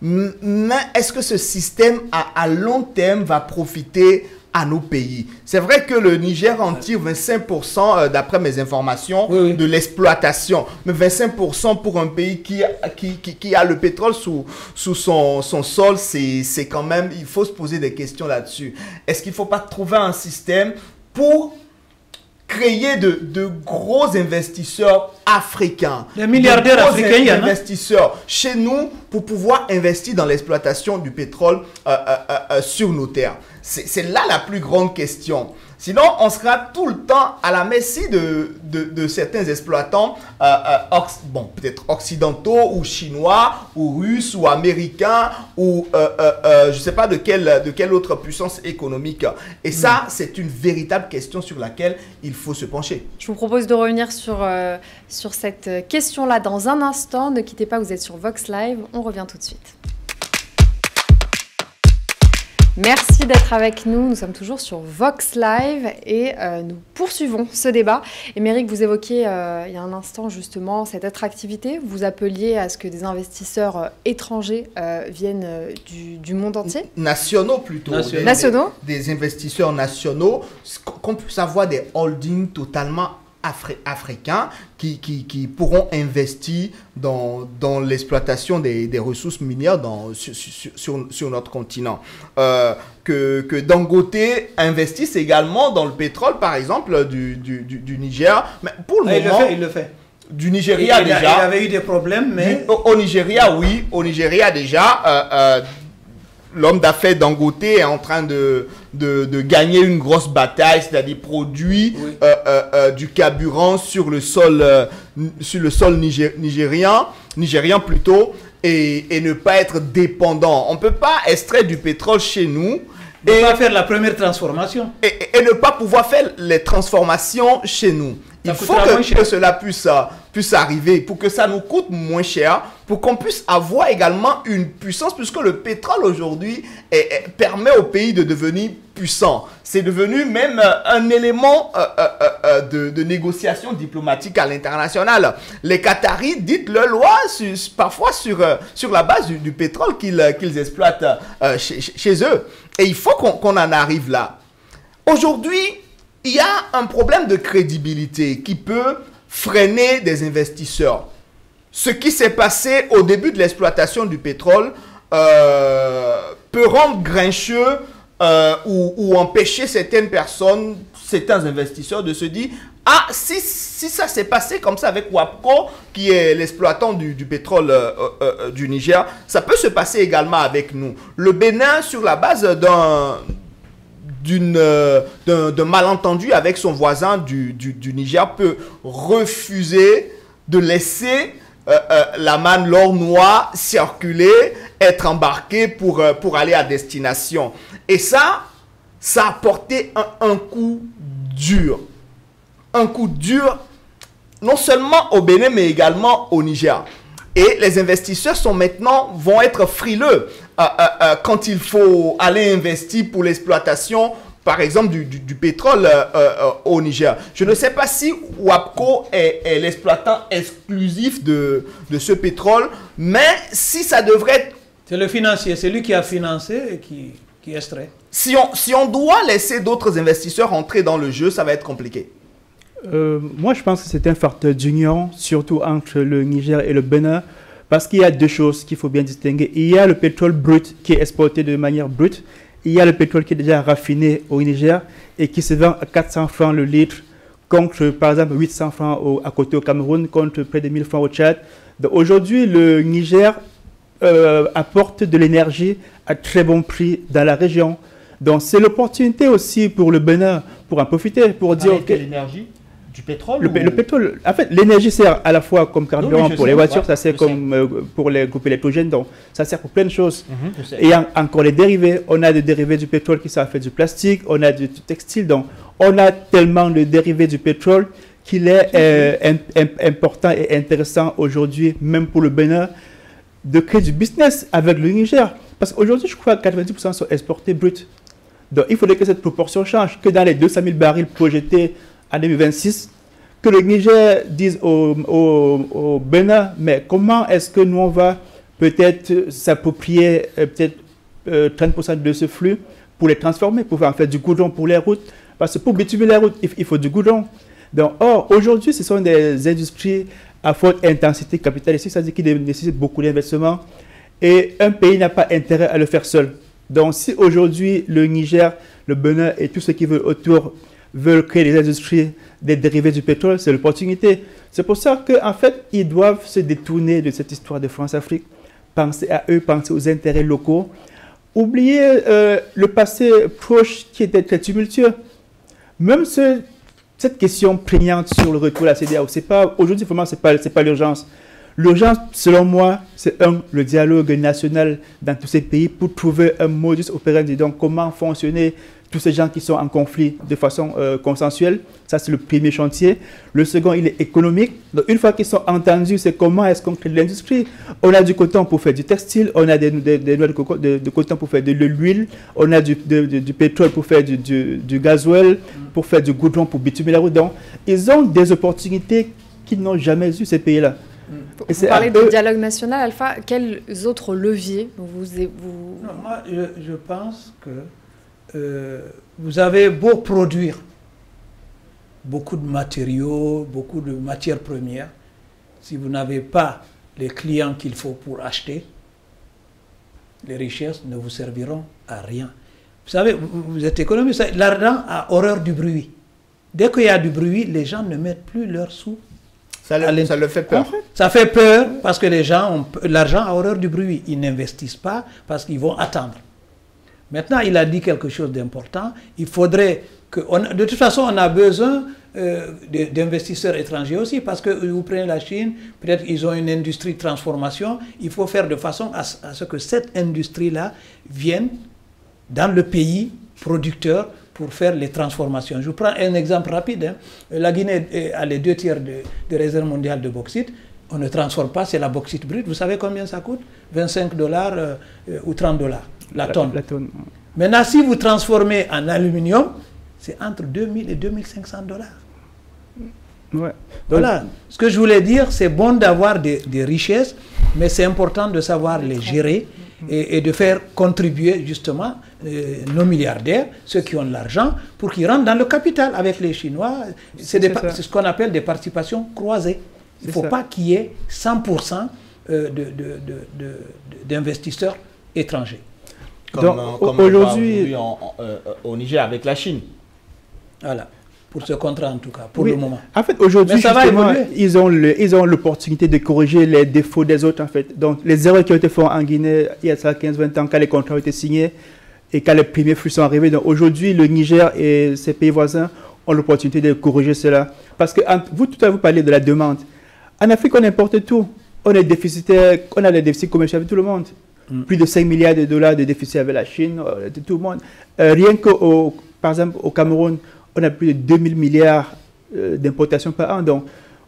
Speaker 3: Mais est-ce que ce système à long terme va profiter à nos pays? C'est vrai que le Niger en tire 25% d'après mes informations de l'exploitation. Mais 25% pour un pays qui a le pétrole sous son sol, c'est quand même, il faut se poser des questions là-dessus. Est-ce qu'il ne faut pas trouver un système pour créer de gros investisseurs africains,
Speaker 2: des milliardaires africains, il y en a,
Speaker 3: investisseurs chez nous pour pouvoir investir dans l'exploitation du pétrole sur nos terres? C'est là la plus grande question. Sinon, on sera tout le temps à la merci de certains exploitants, bon, peut-être occidentaux ou chinois ou russes ou américains ou je ne sais pas de quelle autre puissance économique. Et ça, c'est une véritable question sur laquelle il faut se pencher.
Speaker 1: Je vous propose de revenir sur cette question-là dans un instant. Ne quittez pas, vous êtes sur Vox Live. On revient tout de suite. Merci d'être avec nous. Nous sommes toujours sur Vox Live et nous poursuivons ce débat. Émeric, vous évoquiez il y a un instant justement cette attractivité. Vous appeliez à ce que des investisseurs étrangers viennent du monde entier.
Speaker 3: Nationaux plutôt.
Speaker 1: Nationaux.
Speaker 3: Des investisseurs nationaux. Qu'on puisse avoir des holdings totalement africains qui pourront investir dans l'exploitation des ressources minières sur notre continent. Que Dangote investisse également dans le pétrole, par exemple, du Niger. Mais pour le moment,
Speaker 2: il le fait.
Speaker 3: Du Nigeria déjà.
Speaker 2: Il avait eu des problèmes, mais...
Speaker 3: Au Nigeria, oui. Au Nigeria déjà... l'homme d'affaires Dangote est en train de gagner une grosse bataille, c'est-à-dire produire du carburant sur le sol nigérien plutôt, et ne pas être dépendant. On ne peut pas extraire du pétrole chez nous
Speaker 2: et pas faire la première transformation.
Speaker 3: Et ne pas pouvoir faire les transformations chez nous. Il faut que cela puisse arriver pour que ça nous coûte moins cher, pour qu'on puisse avoir également une puissance, puisque le pétrole aujourd'hui permet au pays de devenir puissant. C'est devenu même un élément de négociation diplomatique à l'international. Les Qataris dictent leur loi parfois sur la base du pétrole qu'ils exploitent chez eux. Et il faut qu'on en arrive là. Aujourd'hui, il y a un problème de crédibilité qui peut freiner des investisseurs. Ce qui s'est passé au début de l'exploitation du pétrole peut rendre grincheux ou empêcher certaines personnes, certains investisseurs de se dire « Ah, si ça s'est passé comme ça avec WAPCO, qui est l'exploitant du pétrole du Niger, ça peut se passer également avec nous. » Le Bénin, sur la base d'un malentendu avec son voisin du Niger, peut refuser de laisser la manne l'or noir circuler, être embarqué pour aller à destination. Et ça a porté un coup dur. Un coup dur, non seulement au Bénin, mais également au Niger. Et les investisseurs vont être frileux quand il faut aller investir pour l'exploitation, par exemple, du pétrole au Niger. Je ne sais pas si WAPCO est l'exploitant exclusif de ce pétrole, mais si ça devrait être...
Speaker 2: C'est le financier, c'est lui qui a financé et qui extrait.
Speaker 3: Si on doit laisser d'autres investisseurs entrer dans le jeu, ça va être compliqué.
Speaker 4: Moi, je pense que c'est un facteur d'union, surtout entre le Niger et le Bénin, parce qu'il y a deux choses qu'il faut bien distinguer. Il y a le pétrole brut qui est exporté de manière brute. Il y a le pétrole qui est déjà raffiné au Niger et qui se vend à 400 francs le litre, contre, par exemple, 800 francs à côté au Cameroun, contre près de 1000 francs au Tchad. Donc aujourd'hui, le Niger apporte de l'énergie à très bon prix dans la région. Donc c'est l'opportunité aussi pour le Bénin pour en profiter, pour dire
Speaker 5: que l'énergie du pétrole
Speaker 4: le pétrole, en fait, l'énergie sert à la fois comme carburant pour les voitures, ça sert comme pour les groupes électrogènes, donc ça sert pour plein de choses. Et encore les dérivés, on a des dérivés du pétrole qui sont faits du plastique, on a du textile, donc on a tellement de dérivés du pétrole qu'il est important et intéressant aujourd'hui, même pour le Bénin, de créer du business avec le Niger. Parce qu'aujourd'hui, je crois que 90% sont exportés bruts. Donc il faudrait que cette proportion change, que dans les 200 000 barils projetés en 2026, que le Niger dise au Bénin, mais comment est-ce que nous on va peut-être s'approprier peut-être 30% de ce flux pour les transformer, pour en faire du goudron pour les routes, parce que pour bitumer les routes, il faut du goudron. Donc, or, aujourd'hui, ce sont des industries à forte intensité capitalistique, c'est-à-dire qui nécessitent beaucoup d'investissements, et un pays n'a pas intérêt à le faire seul. Donc, si aujourd'hui, le Niger, le Bénin et tout ce qui veut autour veulent créer des industries, des dérivés du pétrole, c'est l'opportunité. C'est pour ça qu'en fait, ils doivent se détourner de cette histoire de France-Afrique, penser à eux, penser aux intérêts locaux, oublier le passé proche qui était très tumultueux. Même cette question prégnante sur le retour à la CEDEAO, aujourd'hui, vraiment, ce n'est pas l'urgence. L'urgence, selon moi, c'est le dialogue national dans tous ces pays pour trouver un modus operandi. Donc, comment fonctionner tous ces gens qui sont en conflit de façon consensuelle. Ça, c'est le premier chantier. Le second, il est économique. Donc, une fois qu'ils sont entendus, c'est comment est-ce qu'on crée de l'industrie. On a du coton pour faire du textile, on a des noix de coton pour faire de l'huile, on a du pétrole pour faire du gasoil, pour faire du goudron, pour bitumer la route. Donc, ils ont des opportunités qu'ils n'ont jamais eues, ces pays-là.
Speaker 1: Vous parlez de dialogue national, Alpha. Quels autres leviers vous...
Speaker 2: Non, moi, je pense que vous avez beau produire beaucoup de matériaux, beaucoup de matières premières, si vous n'avez pas les clients qu'il faut pour acheter, les richesses ne vous serviront à rien. Vous savez, vous êtes économiste, l'argent a horreur du bruit. Dès qu'il y a du bruit, les gens ne mettent plus leurs sous.
Speaker 3: Ça le fait peur.
Speaker 2: Ça fait peur parce que les gens l'argent a horreur du bruit. Ils n'investissent pas parce qu'ils vont attendre. Maintenant, il a dit quelque chose d'important. Il faudrait que... de toute façon, on a besoin d'investisseurs étrangers aussi parce que vous prenez la Chine, peut-être ils ont une industrie de transformation. Il faut faire de façon à ce que cette industrie-là vienne dans le pays producteur pour faire les transformations. Je vous prends un exemple rapide. La Guinée a les 2/3 des réserves mondiales de bauxite. On ne transforme pas, c'est la bauxite brute. Vous savez combien ça coûte? 25 $ ou 30 $ la tonne. Maintenant, si vous transformez en aluminium, c'est entre 2000 et 2500 $.
Speaker 4: Ouais.
Speaker 2: Voilà. Ce que je voulais dire, c'est bon d'avoir des richesses, mais c'est important de savoir les gérer et de faire contribuer justement nos milliardaires, ceux qui ont de l'argent, pour qu'ils rentrent dans le capital avec les Chinois. C'est ce qu'on appelle des participations croisées. Il ne faut pas qu'il y ait 100% d'investisseurs étrangers.
Speaker 3: comme aujourd'hui au Niger avec la Chine.
Speaker 2: Voilà. Pour ce contrat en tout cas, pour le moment.
Speaker 4: En fait, aujourd'hui, ils ont l'opportunité de corriger les défauts des autres, en fait. Donc, les erreurs qui ont été faites en Guinée il y a 15-20 ans, quand les contrats ont été signés et quand les premiers flux sont arrivés. Donc, aujourd'hui, le Niger et ses pays voisins ont l'opportunité de corriger cela. Parce que vous, tout à l'heure, vous parlez de la demande. En Afrique, on importe tout. On est déficitaire, on a des déficits commerciaux avec tout le monde. Plus de 5 milliards de dollars de déficit avec la Chine, de tout le monde. Rien que, par exemple, au Cameroun, on a plus de 2000 milliards d'importations par an. Donc,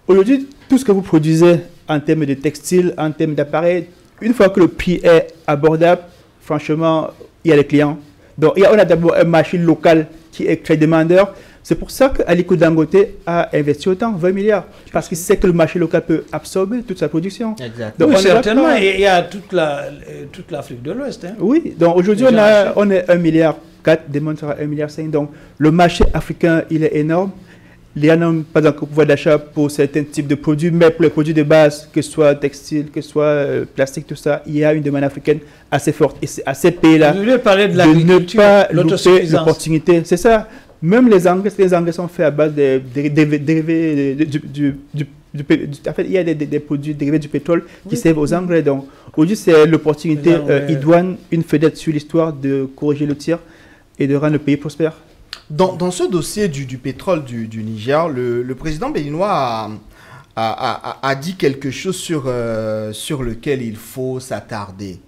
Speaker 4: aujourd'hui, tout ce que vous produisez en termes de textiles, en termes d'appareils, une fois que le prix est abordable, franchement, il y a les clients. Donc, on a d'abord un marché local qui est très demandeur. C'est pour ça qu'Aliko Dangote a investi autant, 20 milliards. Parce qu'il sait que le marché local peut absorber toute sa production.
Speaker 2: Exactement. Donc, oui, certainement, il y a toute l'Afrique de l'Ouest. Hein.
Speaker 4: Oui, donc aujourd'hui, on est 1,4 milliard. Demain sera 1,5 milliard. Donc, le marché africain, il est énorme. Il y en a pas encore pouvoir d'achat pour certains types de produits, mais pour les produits de base, que ce soit textile, que ce soit plastique, tout ça, il y a une demande africaine assez forte. Et c'est à ces pays-là de ne pas louper l'opportunité. C'est ça. Même les engrais sont faits à base des dérivés en fait, il y a des produits dérivés du pétrole qui servent aux engrais. Donc, aujourd'hui, c'est l'opportunité idoine, une fenêtre sur l'histoire de corriger le tir et de rendre le pays prospère.
Speaker 3: Dans ce dossier du pétrole du Niger, le président béninois a dit quelque chose sur lequel il faut s'attarder.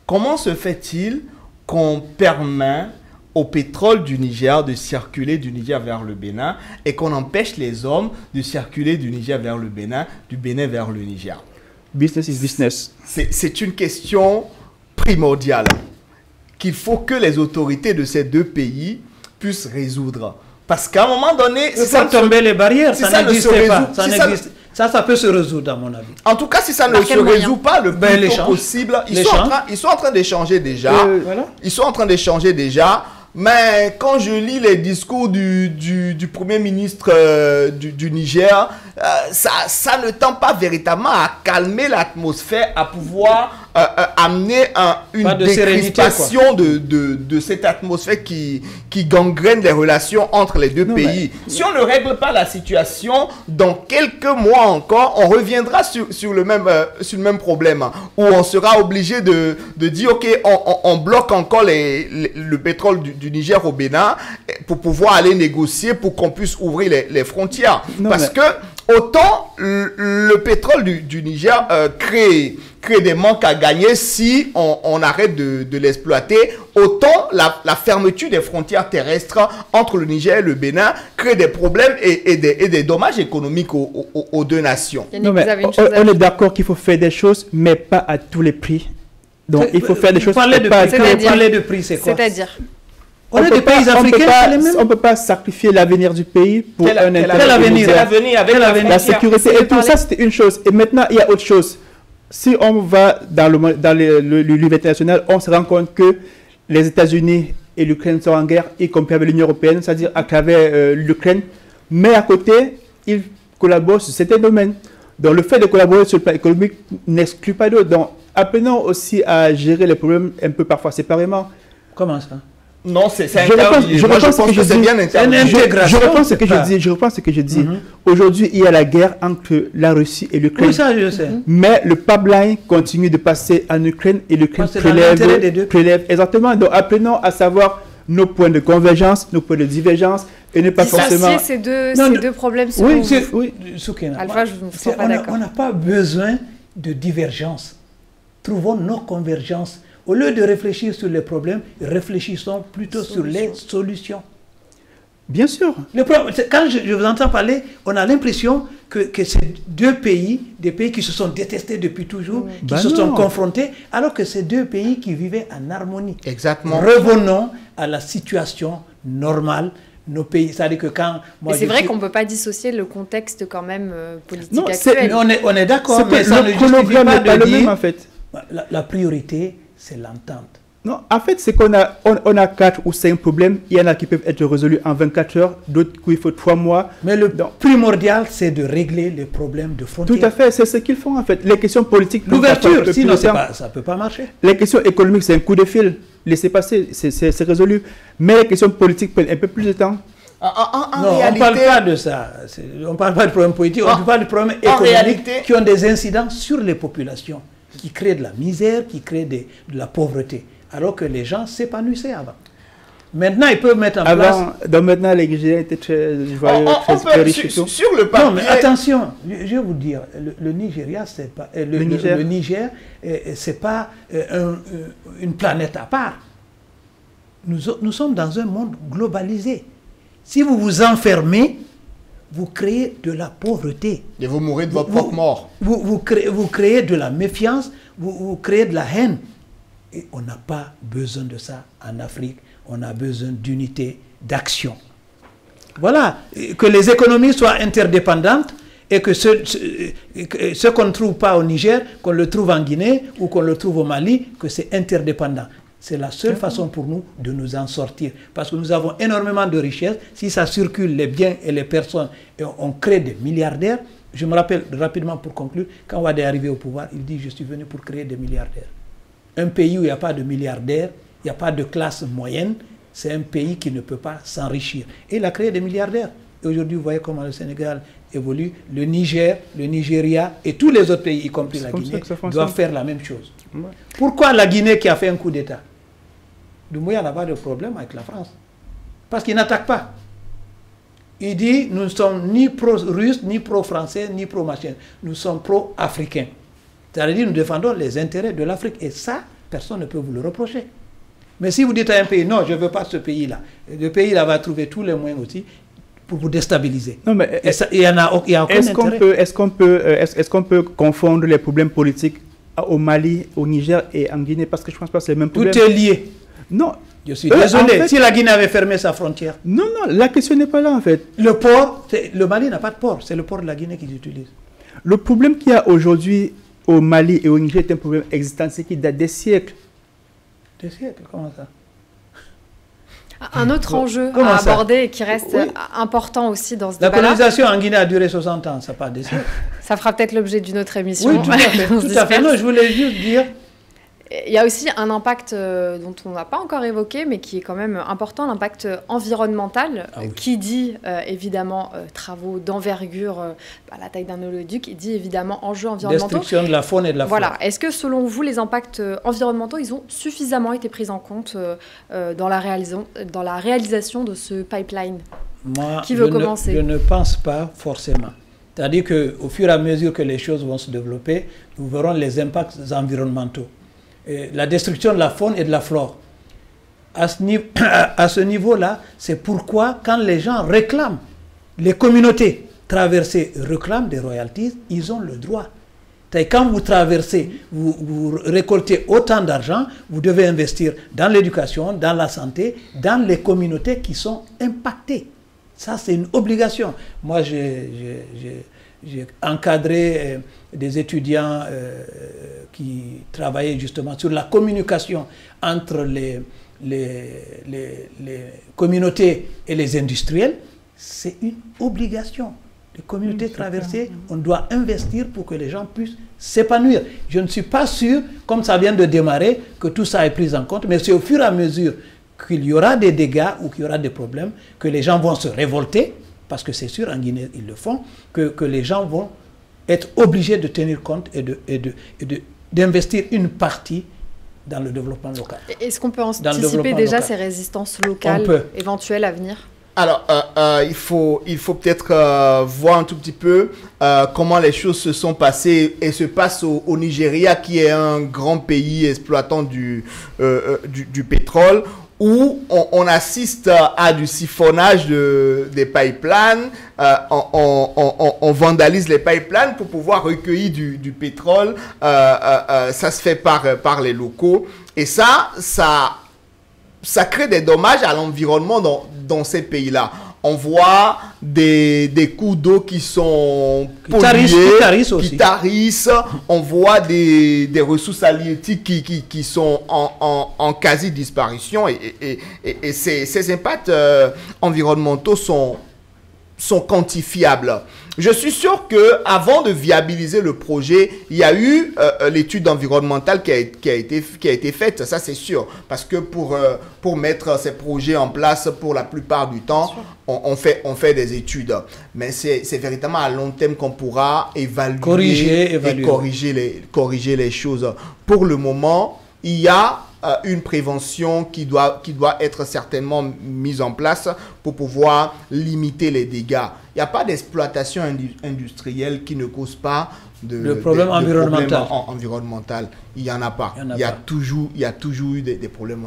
Speaker 3: Comment se fait-il qu'on permet au pétrole du Niger de circuler du Niger vers le Bénin et qu'on empêche les hommes de circuler du Niger vers le Bénin, du Bénin vers le Niger?
Speaker 4: Business is business.
Speaker 3: C'est une question primordiale qu'il faut que les autorités de ces deux pays puissent résoudre. Parce qu'à un moment donné...
Speaker 2: Il faut tomber les barrières, ça n'existe pas. Ça peut se résoudre, à mon avis.
Speaker 3: En tout cas, si ça ne se résout pas le plus tôt possible, ils sont en train d'échanger déjà. Ils sont en train d'échanger déjà. Mais quand je lis les discours du Premier ministre du Niger, ça ne tend pas véritablement à calmer l'atmosphère, à pouvoir amener une décrispation de cette atmosphère qui gangrène les relations entre les deux pays. Si on ne règle pas la situation, dans quelques mois encore, on reviendra sur le même problème, où on sera obligé de dire, ok, on bloque encore le pétrole du Niger au Bénin pour pouvoir aller négocier pour qu'on puisse ouvrir les frontières. Parce que autant le pétrole du Niger crée des manques à gagner si on arrête de l'exploiter, autant la fermeture des frontières terrestres entre le Niger et le Bénin crée des problèmes et des dommages économiques aux deux nations.
Speaker 4: Non, mais on est d'accord qu'il faut faire des choses, mais pas à tous les prix. Donc il faut faire des choses.
Speaker 2: Parler de prix, c'est quoi?
Speaker 1: C'est-à-dire
Speaker 4: on est des pays africains, on ne peut pas sacrifier l'avenir du pays pour un intérêt
Speaker 3: avec
Speaker 4: la sécurité et tout ça, c'était une chose. Et maintenant, il y a autre chose. Si on va dans l'univers international, on se rend compte que les États-Unis et l'Ukraine sont en guerre, y compris avec l'Union européenne, c'est-à-dire à travers l'Ukraine. Mais à côté, ils collaborent sur certains domaines. Donc le fait de collaborer sur le plan économique n'exclut pas d'autres. Donc apprenons aussi à gérer les problèmes un peu parfois séparément.
Speaker 2: Comment ça?
Speaker 3: Non, c'est interdit. Je pense que c'est bien interdit.
Speaker 4: Je reprends ce que je dis. Aujourd'hui, il y a la guerre entre la Russie et l'Ukraine.
Speaker 2: Oui, ça, je sais.
Speaker 4: Mais le pipeline continue de passer en Ukraine et l'Ukraine prélève. Exactement. Donc, apprenons à savoir nos points de convergence, nos points de divergence et ne pas forcément...
Speaker 1: ces deux problèmes sont...
Speaker 4: Oui,
Speaker 1: Alpha, je ne suis pas d'accord.
Speaker 2: On n'a pas besoin de divergence. Trouvons nos convergences. Au lieu de réfléchir sur les problèmes, réfléchissons plutôt sur les solutions.
Speaker 4: Bien sûr.
Speaker 2: Quand je vous entends parler, on a l'impression que c'est deux pays, des pays qui se sont détestés depuis toujours, qui se sont confrontés, alors que c'est deux pays qui vivaient en harmonie.
Speaker 3: Exactement.
Speaker 2: Revenons à la situation normale. Nos pays, c'est-à-dire que quand...
Speaker 1: c'est vrai qu'on ne peut pas dissocier le contexte quand même politique actuel.
Speaker 2: On est d'accord, mais ça ne justifie pas de dire...
Speaker 4: Même, en fait.
Speaker 2: La priorité, c'est l'entente.
Speaker 4: Non, en fait, c'est qu'on a, on a 4 ou 5 problèmes. Il y en a qui peuvent être résolus en 24 heures, d'autres où il faut 3 mois.
Speaker 2: Mais le primordial, c'est de régler les problèmes de frontières.
Speaker 4: Tout à fait, c'est ce qu'ils font en fait. Les questions politiques...
Speaker 2: L'ouverture, sinon ça ne peut pas marcher.
Speaker 4: Les questions économiques, c'est un coup de fil. laissez passer, c'est résolu. Mais les questions politiques prennent un peu plus de temps.
Speaker 2: Non, réalité, on ne parle pas de ça. On ne parle pas de problèmes politiques, on parle de problèmes économiques qui ont des incidents sur les populations, qui créent de la misère, qui créent de la pauvreté, alors que les gens s'épanouissaient avant. Maintenant, ils peuvent mettre en place...
Speaker 4: Donc maintenant, les Nigériens étaient très riches.
Speaker 3: Sur le papier...
Speaker 2: Non, mais attention, je vais vous dire, le Nigeria, c'est pas... Le Niger, c'est pas une planète à part. Nous sommes dans un monde globalisé. Si vous vous enfermez, vous créez de la pauvreté.
Speaker 3: Et vous mourrez de votre propre mort.
Speaker 2: Vous créez de la méfiance, vous créez de la haine. Et on n'a pas besoin de ça en Afrique. On a besoin d'unité, d'action. Voilà, que les économies soient interdépendantes et que ce qu'on ne trouve pas au Niger, qu'on le trouve en Guinée ou qu'on le trouve au Mali, que c'est interdépendant. C'est la seule façon pour nous de nous en sortir. Parce que nous avons énormément de richesses. Si ça circule, les biens et les personnes, et on crée des milliardaires. Je me rappelle rapidement pour conclure, quand Wade est arrivé au pouvoir, il dit « Je suis venu pour créer des milliardaires ». Un pays où il n'y a pas de milliardaires, il n'y a pas de classe moyenne, c'est un pays qui ne peut pas s'enrichir. Et il a créé des milliardaires. Et aujourd'hui, vous voyez comment le Sénégal évolue. Le Niger, le Nigeria et tous les autres pays, y compris la Guinée, doivent faire la même chose. Ouais. Pourquoi la Guinée qui a fait un coup d'État? Doumbouya n'a pas de problème avec la France. Parce qu'il n'attaque pas. Il dit, nous ne sommes ni pro-russes, ni pro-français, ni pro-machin. Nous sommes pro-africains. C'est-à-dire, nous défendons les intérêts de l'Afrique. Et ça, personne ne peut vous le reprocher. Mais si vous dites à un pays, non, je ne veux pas ce pays-là, le pays-là va trouver tous les moyens aussi pour vous déstabiliser.
Speaker 4: Non, mais
Speaker 2: il y a aucun intérêt.
Speaker 4: Est-ce qu'on peut confondre les problèmes politiques au Mali, au Niger et en Guinée? Parce que je pense pas que c'est le même problème.
Speaker 2: Tout est lié.
Speaker 4: Non.
Speaker 2: Je suis désolé, en fait, si la Guinée avait fermé sa frontière.
Speaker 4: Non, la question n'est pas là en fait.
Speaker 2: Le port, le Mali n'a pas de port, c'est le port de la Guinée qu'ils utilisent.
Speaker 4: Le problème qu'il y a aujourd'hui au Mali et au Niger est un problème existentiel qui date des siècles.
Speaker 2: Des siècles, comment ça?
Speaker 1: Un autre enjeu à aborder et qui reste important aussi dans ce débat-là.
Speaker 2: La colonisation en Guinée a duré 60 ans, ça n'a pas des siècles.
Speaker 1: Ça fera peut-être l'objet d'une autre émission.
Speaker 2: Oui, tout à fait. Tout à fait. Non, je voulais juste dire...
Speaker 1: Il y a aussi un impact dont on n'a pas encore évoqué, mais qui est quand même important, l'impact environnemental, qui dit évidemment travaux d'envergure, la taille d'un oléoduc, il dit évidemment enjeux environnementaux.
Speaker 2: Destruction de la faune et de la flore.
Speaker 1: Voilà. Est-ce que selon vous, les impacts environnementaux, ils ont suffisamment été pris en compte dans la réalisation de ce pipeline?
Speaker 2: Moi,
Speaker 1: qui veut commencer?
Speaker 2: Je ne pense pas forcément. C'est-à-dire qu'au fur et à mesure que les choses vont se développer, nous verrons les impacts environnementaux. La destruction de la faune et de la flore. À ce niveau-là, c'est pourquoi quand les gens réclament, les communautés traversées réclament des royalties, ils ont le droit. Quand vous traversez, vous récoltez autant d'argent, vous devez investir dans l'éducation, dans la santé, dans les communautés qui sont impactées. Ça, c'est une obligation. Moi, j'ai encadré des étudiants qui travaillaient justement sur la communication entre les communautés et les industriels. C'est une obligation. Les communautés traversées, on doit investir pour que les gens puissent s'épanouir. Je ne suis pas sûr, comme ça vient de démarrer, que tout ça est pris en compte, mais c'est au fur et à mesure qu'il y aura des dégâts ou qu'il y aura des problèmes, que les gens vont se révolter, parce que c'est sûr, en Guinée, ils le font, que les gens vont être obligés de tenir compte et d'investir une partie dans le développement local.
Speaker 1: Est-ce qu'on peut anticiper déjà ces résistances locales éventuelles à venir?
Speaker 3: Alors, il faut peut-être voir un tout petit peu comment les choses se sont passées et se passent au Nigeria, qui est un grand pays exploitant du pétrole, où on assiste à du siphonnage des pipelines, on vandalise les pipelines pour pouvoir recueillir du pétrole, ça se fait par les locaux, et ça crée des dommages à l'environnement dans ces pays-là. On voit des cours d'eau qui sont pollués, qui tarissent. On voit des ressources halieutiques qui sont en quasi-disparition. Et ces impacts environnementaux sont sont quantifiables. Je suis sûr que avant de viabiliser le projet, il y a eu l'étude environnementale qui a été faite, ça c'est sûr, parce que pour mettre ces projets en place, pour la plupart du temps, on fait des études, mais c'est véritablement à long terme qu'on pourra évaluer et corriger les choses. Pour le moment, il y a une prévention qui doit être certainement mise en place pour pouvoir limiter les dégâts. Il n'y a pas d'exploitation industrielle qui ne cause pas de problème environnemental. Il n'y en a pas. Il y a toujours eu des problèmes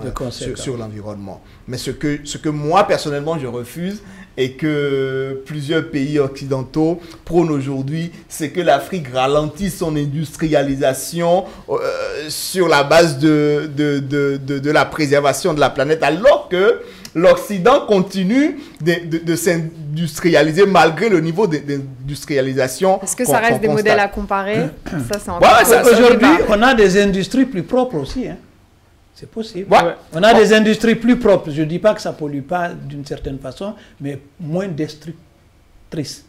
Speaker 3: sur l'environnement. Mais ce que moi, personnellement, je refuse et que plusieurs pays occidentaux prônent aujourd'hui, c'est que l'Afrique ralentisse son industrialisation sur la base de la préservation de la planète, alors que l'Occident continue de s'industrialiser malgré le niveau d'industrialisation.
Speaker 1: Est-ce que ça reste des modèles à comparer?
Speaker 2: Aujourd'hui, on a des industries plus propres aussi. Hein. C'est possible.
Speaker 3: Ouais.
Speaker 2: On a des industries plus propres. Je ne dis pas que ça ne pollue pas d'une certaine façon, mais moins destructrices.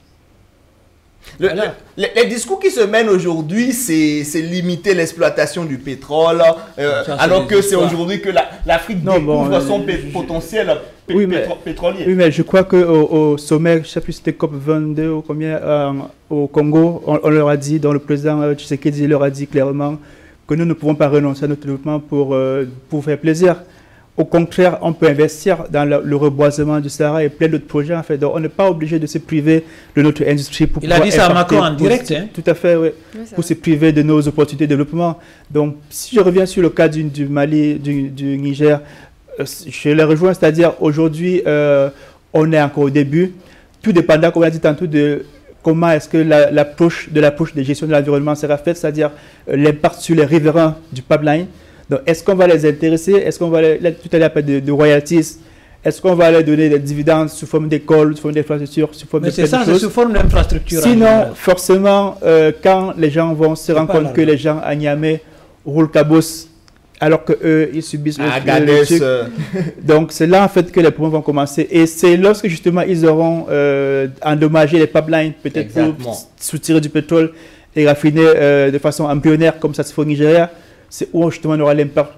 Speaker 3: Les discours qui se mènent aujourd'hui, c'est limiter l'exploitation du pétrole, alors que c'est aujourd'hui que l'Afrique découvre son potentiel pétrolier.
Speaker 4: Oui, mais je crois qu'au sommet, je ne sais plus si c'était COP22 ou combien, au Congo, on leur a dit, dont le président Tshisekedi leur a dit clairement que nous ne pouvons pas renoncer à notre développement pour faire plaisir. Au contraire, on peut investir dans le reboisement du Sahara et plein d'autres projets. En fait. Donc, on n'est pas obligé de se priver de notre industrie pour pouvoir...
Speaker 2: Il a dit ça à Macron en direct. Hein.
Speaker 4: Tout à fait, oui. Pour se priver de nos opportunités de développement. Donc, si je reviens sur le cas du Mali, du Niger, je les rejoins, c'est-à-dire aujourd'hui, on est encore au début. Tout dépendant, comme on a dit tantôt, de comment est-ce que l'approche de gestion de l'environnement sera faite, c'est-à-dire l'impact sur les riverains du pipeline. Donc, est-ce qu'on va les intéresser? Est-ce qu'on va tout à l'heure parler de royalties? Est-ce qu'on va leur donner des dividendes sous forme d'écoles, sous forme d'infrastructures, sous forme de choses?
Speaker 2: Mais c'est ça, c'est sous forme d'infrastructure.
Speaker 4: Sinon, forcément, quand les gens vont se rendre compte que les gens à Niamey roulent cabos, alors qu'eux, ils subissent le truc. Donc, c'est là, en fait, que les problèmes vont commencer. Et c'est lorsque, justement, ils auront endommagé les pipelines, peut-être pour soutirer du pétrole et raffiner de façon embryonnaire, comme ça se fait au Nigeria, c'est où, justement, on aura l'impact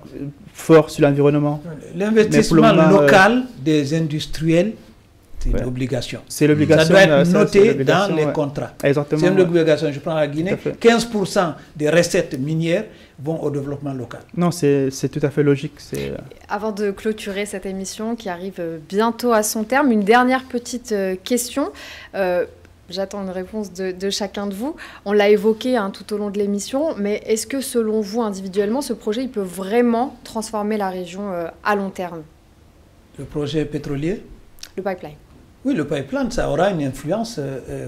Speaker 4: fort sur l'environnement.
Speaker 2: L'investissement local des industriels, c'est une obligation.
Speaker 4: C'est l'obligation.
Speaker 2: Ça doit être noté dans les contrats.
Speaker 4: Exactement.
Speaker 2: C'est une obligation. Je prends la Guinée, 15% des recettes minières vont au développement local.
Speaker 4: Non, c'est tout à fait logique.
Speaker 1: Avant de clôturer cette émission qui arrive bientôt à son terme, une dernière petite question. J'attends une réponse de chacun de vous. On l'a évoqué tout au long de l'émission, mais est-ce que selon vous, individuellement, ce projet il peut vraiment transformer la région à long terme?
Speaker 2: Le projet pétrolier?
Speaker 1: Le pipeline.
Speaker 2: Oui, le pipeline, ça aura une influence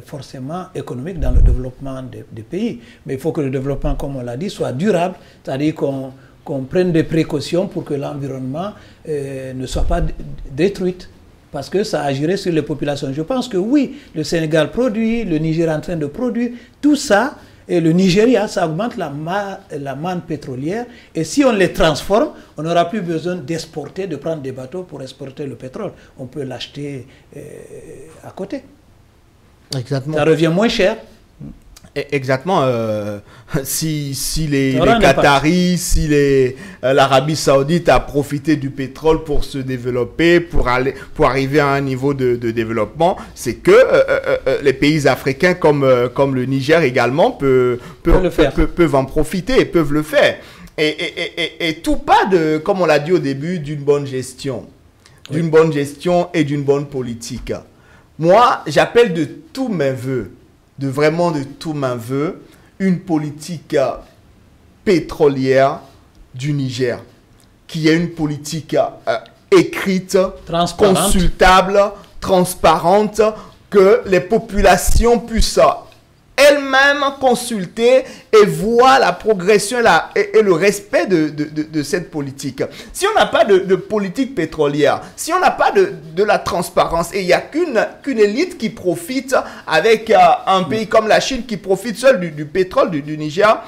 Speaker 2: forcément économique dans le développement des pays. Mais il faut que le développement, comme on l'a dit, soit durable, c'est-à-dire qu'on prenne des précautions pour que l'environnement ne soit pas détruit. Parce que ça agirait sur les populations. Je pense que oui, le Sénégal produit, le Niger est en train de produire, tout ça, et le Nigeria, ça augmente la manne pétrolière. Et si on les transforme, on n'aura plus besoin d'exporter, de prendre des bateaux pour exporter le pétrole. On peut l'acheter à côté.
Speaker 3: Exactement.
Speaker 2: Ça revient moins cher.
Speaker 3: Exactement. Si les Qataris, si l'Arabie Saoudite a profité du pétrole pour se développer, pour arriver à un niveau de développement, c'est que les pays africains comme le Niger également peuvent en profiter et peuvent le faire. Et tout pas de, comme on l'a dit au début, d'une bonne gestion. Oui. D'une bonne gestion et d'une bonne politique. Moi, j'appelle de tous mes voeux, vraiment de tous mes voeux, une politique pétrolière du Niger, qui est une politique écrite, consultable, transparente, que les populations puissent elles-mêmes consulter et voir la progression et le respect de cette politique. Si on n'a pas de politique pétrolière, si on n'a pas de la transparence, et il n'y a qu'une élite qui profite avec un pays comme la Chine qui profite seul du pétrole du Niger,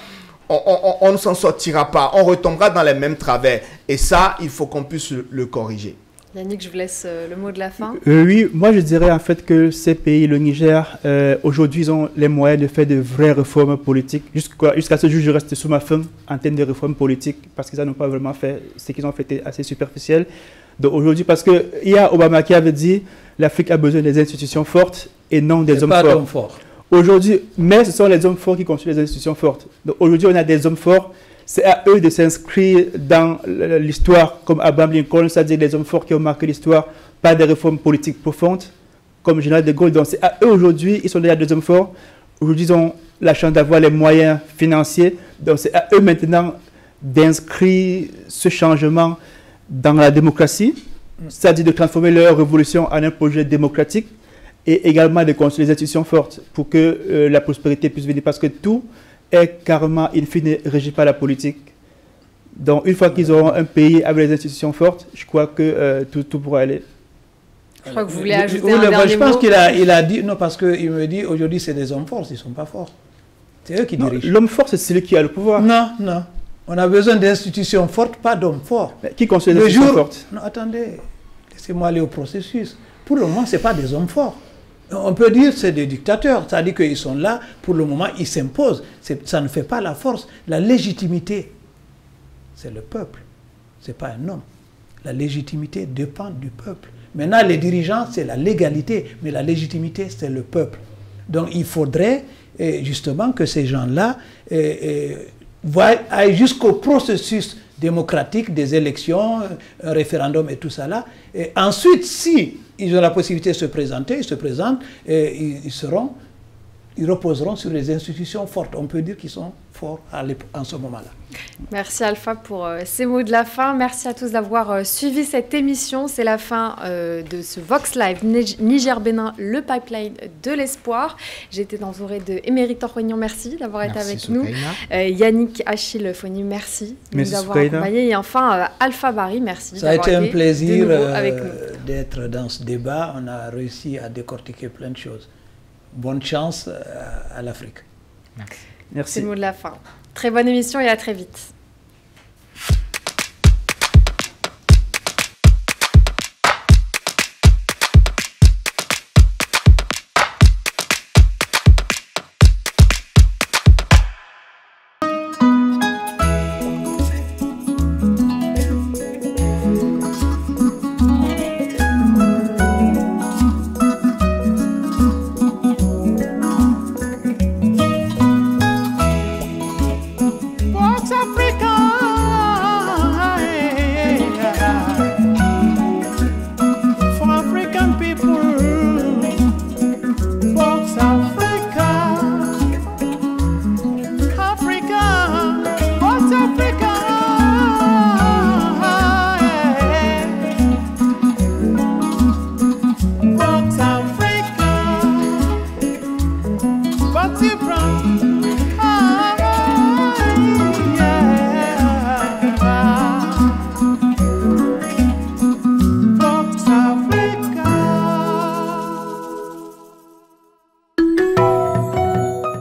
Speaker 3: on ne s'en sortira pas. On retombera dans les mêmes travers. Et ça, il faut qu'on puisse le corriger.
Speaker 1: Yannick, je vous laisse le mot de la fin.
Speaker 4: Oui, moi je dirais en fait que ces pays, le Niger, aujourd'hui ils ont les moyens de faire de vraies réformes politiques. Jusqu'à ce jour, je reste sous ma fin en termes de réformes politiques parce qu'ils n'en ont pas vraiment fait. Ce qu'ils ont fait était assez superficiel. Donc aujourd'hui, parce qu'il y a Obama qui avait dit l'Afrique a besoin des institutions fortes et non des hommes forts. Aujourd'hui, mais ce sont les hommes forts qui construisent les institutions fortes. Donc aujourd'hui, on a des hommes forts. C'est à eux de s'inscrire dans l'histoire comme Abraham Lincoln, c'est-à-dire les hommes forts qui ont marqué l'histoire par des réformes politiques profondes, comme Général de Gaulle. Donc c'est à eux aujourd'hui, ils sont déjà des hommes forts. Aujourd'hui, ils ont la chance d'avoir les moyens financiers. Donc c'est à eux maintenant d'inscrire ce changement dans la démocratie, c'est-à-dire de transformer leur révolution en un projet démocratique et également de construire les institutions fortes pour que la prospérité puisse venir. Parce que tout est carrément, in fine, régi par la politique. Donc, une fois qu'ils auront un pays avec des institutions fortes, je crois que tout pourra aller.
Speaker 1: Je crois que vous voulez ajouter un dernier mot.
Speaker 2: Je pense qu'il a dit, non, parce qu'il me dit, aujourd'hui, c'est des hommes forts, ils ne sont pas forts. C'est eux qui dirigent.
Speaker 4: L'homme fort, c'est celui qui a le pouvoir.
Speaker 2: Non, non. On a besoin d'institutions fortes, pas d'hommes forts.
Speaker 4: Mais qui construit les institutions fortes?
Speaker 2: Non, attendez, laissez-moi aller au processus. Pour le moment, ce n'est pas des hommes forts. On peut dire que c'est des dictateurs, c'est-à-dire qu'ils sont là, pour le moment, ils s'imposent. Ça ne fait pas la force. La légitimité, c'est le peuple, ce n'est pas un homme. La légitimité dépend du peuple. Maintenant, les dirigeants, c'est la légalité, mais la légitimité, c'est le peuple. Donc, il faudrait justement que ces gens-là aillent jusqu'au processus démocratique des élections, un référendum et tout ça là. Et ensuite, si ils ont la possibilité de se présenter, ils se présentent, et ils reposeront sur les institutions fortes. On peut dire qu'ils sont forts en ce moment-là.
Speaker 1: Merci Alpha pour ces mots de la fin. Merci à tous d'avoir suivi cette émission. C'est la fin de ce Vox Live Niger-Bénin, le pipeline de l'espoir. J'ai été entourée de Émeric Torognon, merci d'avoir été avec nous. Yannick Achille Foni, merci de nous avoir accompagnés. Et enfin, Alpha Barry, merci.
Speaker 2: Ça a été un plaisir d'être dans ce débat. On a réussi à décortiquer plein de choses. Bonne chance à l'Afrique.
Speaker 4: Merci.
Speaker 1: C'est le mot de la fin. Très bonne émission et à très vite.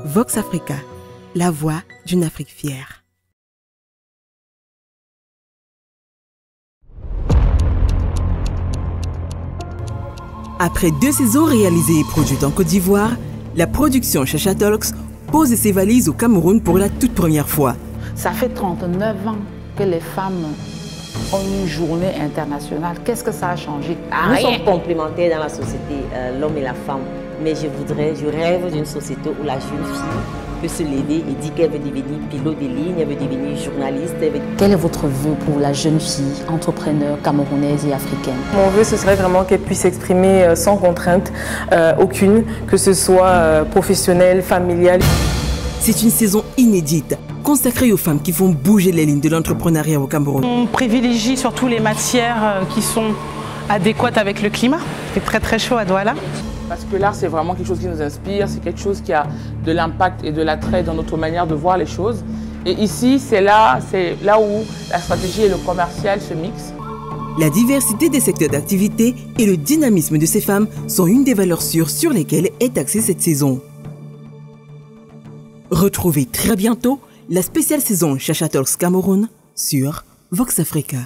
Speaker 6: Vox Africa, la voix d'une Afrique fière. Après 2 saisons réalisées et produites en Côte d'Ivoire, la production Chacha Talks pose ses valises au Cameroun pour la toute première fois.
Speaker 7: Ça fait 39 ans que les femmes ont une journée internationale. Qu'est-ce que ça a changé?
Speaker 8: Nous sommes complémentaires dans la société, l'homme et la femme. Mais je rêve d'une société où la jeune fille peut se lever et dire qu'elle veut devenir pilote de ligne, elle veut devenir journaliste.
Speaker 7: Quel est votre vœu pour la jeune fille entrepreneur camerounaise et africaine?
Speaker 9: Mon vœu, ce serait vraiment qu'elle puisse s'exprimer sans contrainte aucune, que ce soit professionnelle, familiale.
Speaker 6: C'est une saison inédite, consacrée aux femmes qui font bouger les lignes de l'entrepreneuriat au Cameroun.
Speaker 10: On privilégie surtout les matières qui sont adéquates avec le climat. C'est très très chaud à Douala.
Speaker 11: Parce que l'art, c'est vraiment quelque chose qui nous inspire, c'est quelque chose qui a de l'impact et de l'attrait dans notre manière de voir les choses. Et ici, c'est là où la stratégie et le commercial se mixent.
Speaker 6: La diversité des secteurs d'activité et le dynamisme de ces femmes sont une des valeurs sûres sur lesquelles est axée cette saison. Retrouvez très bientôt la spéciale saison Chacha Talks Cameroun sur Vox Africa.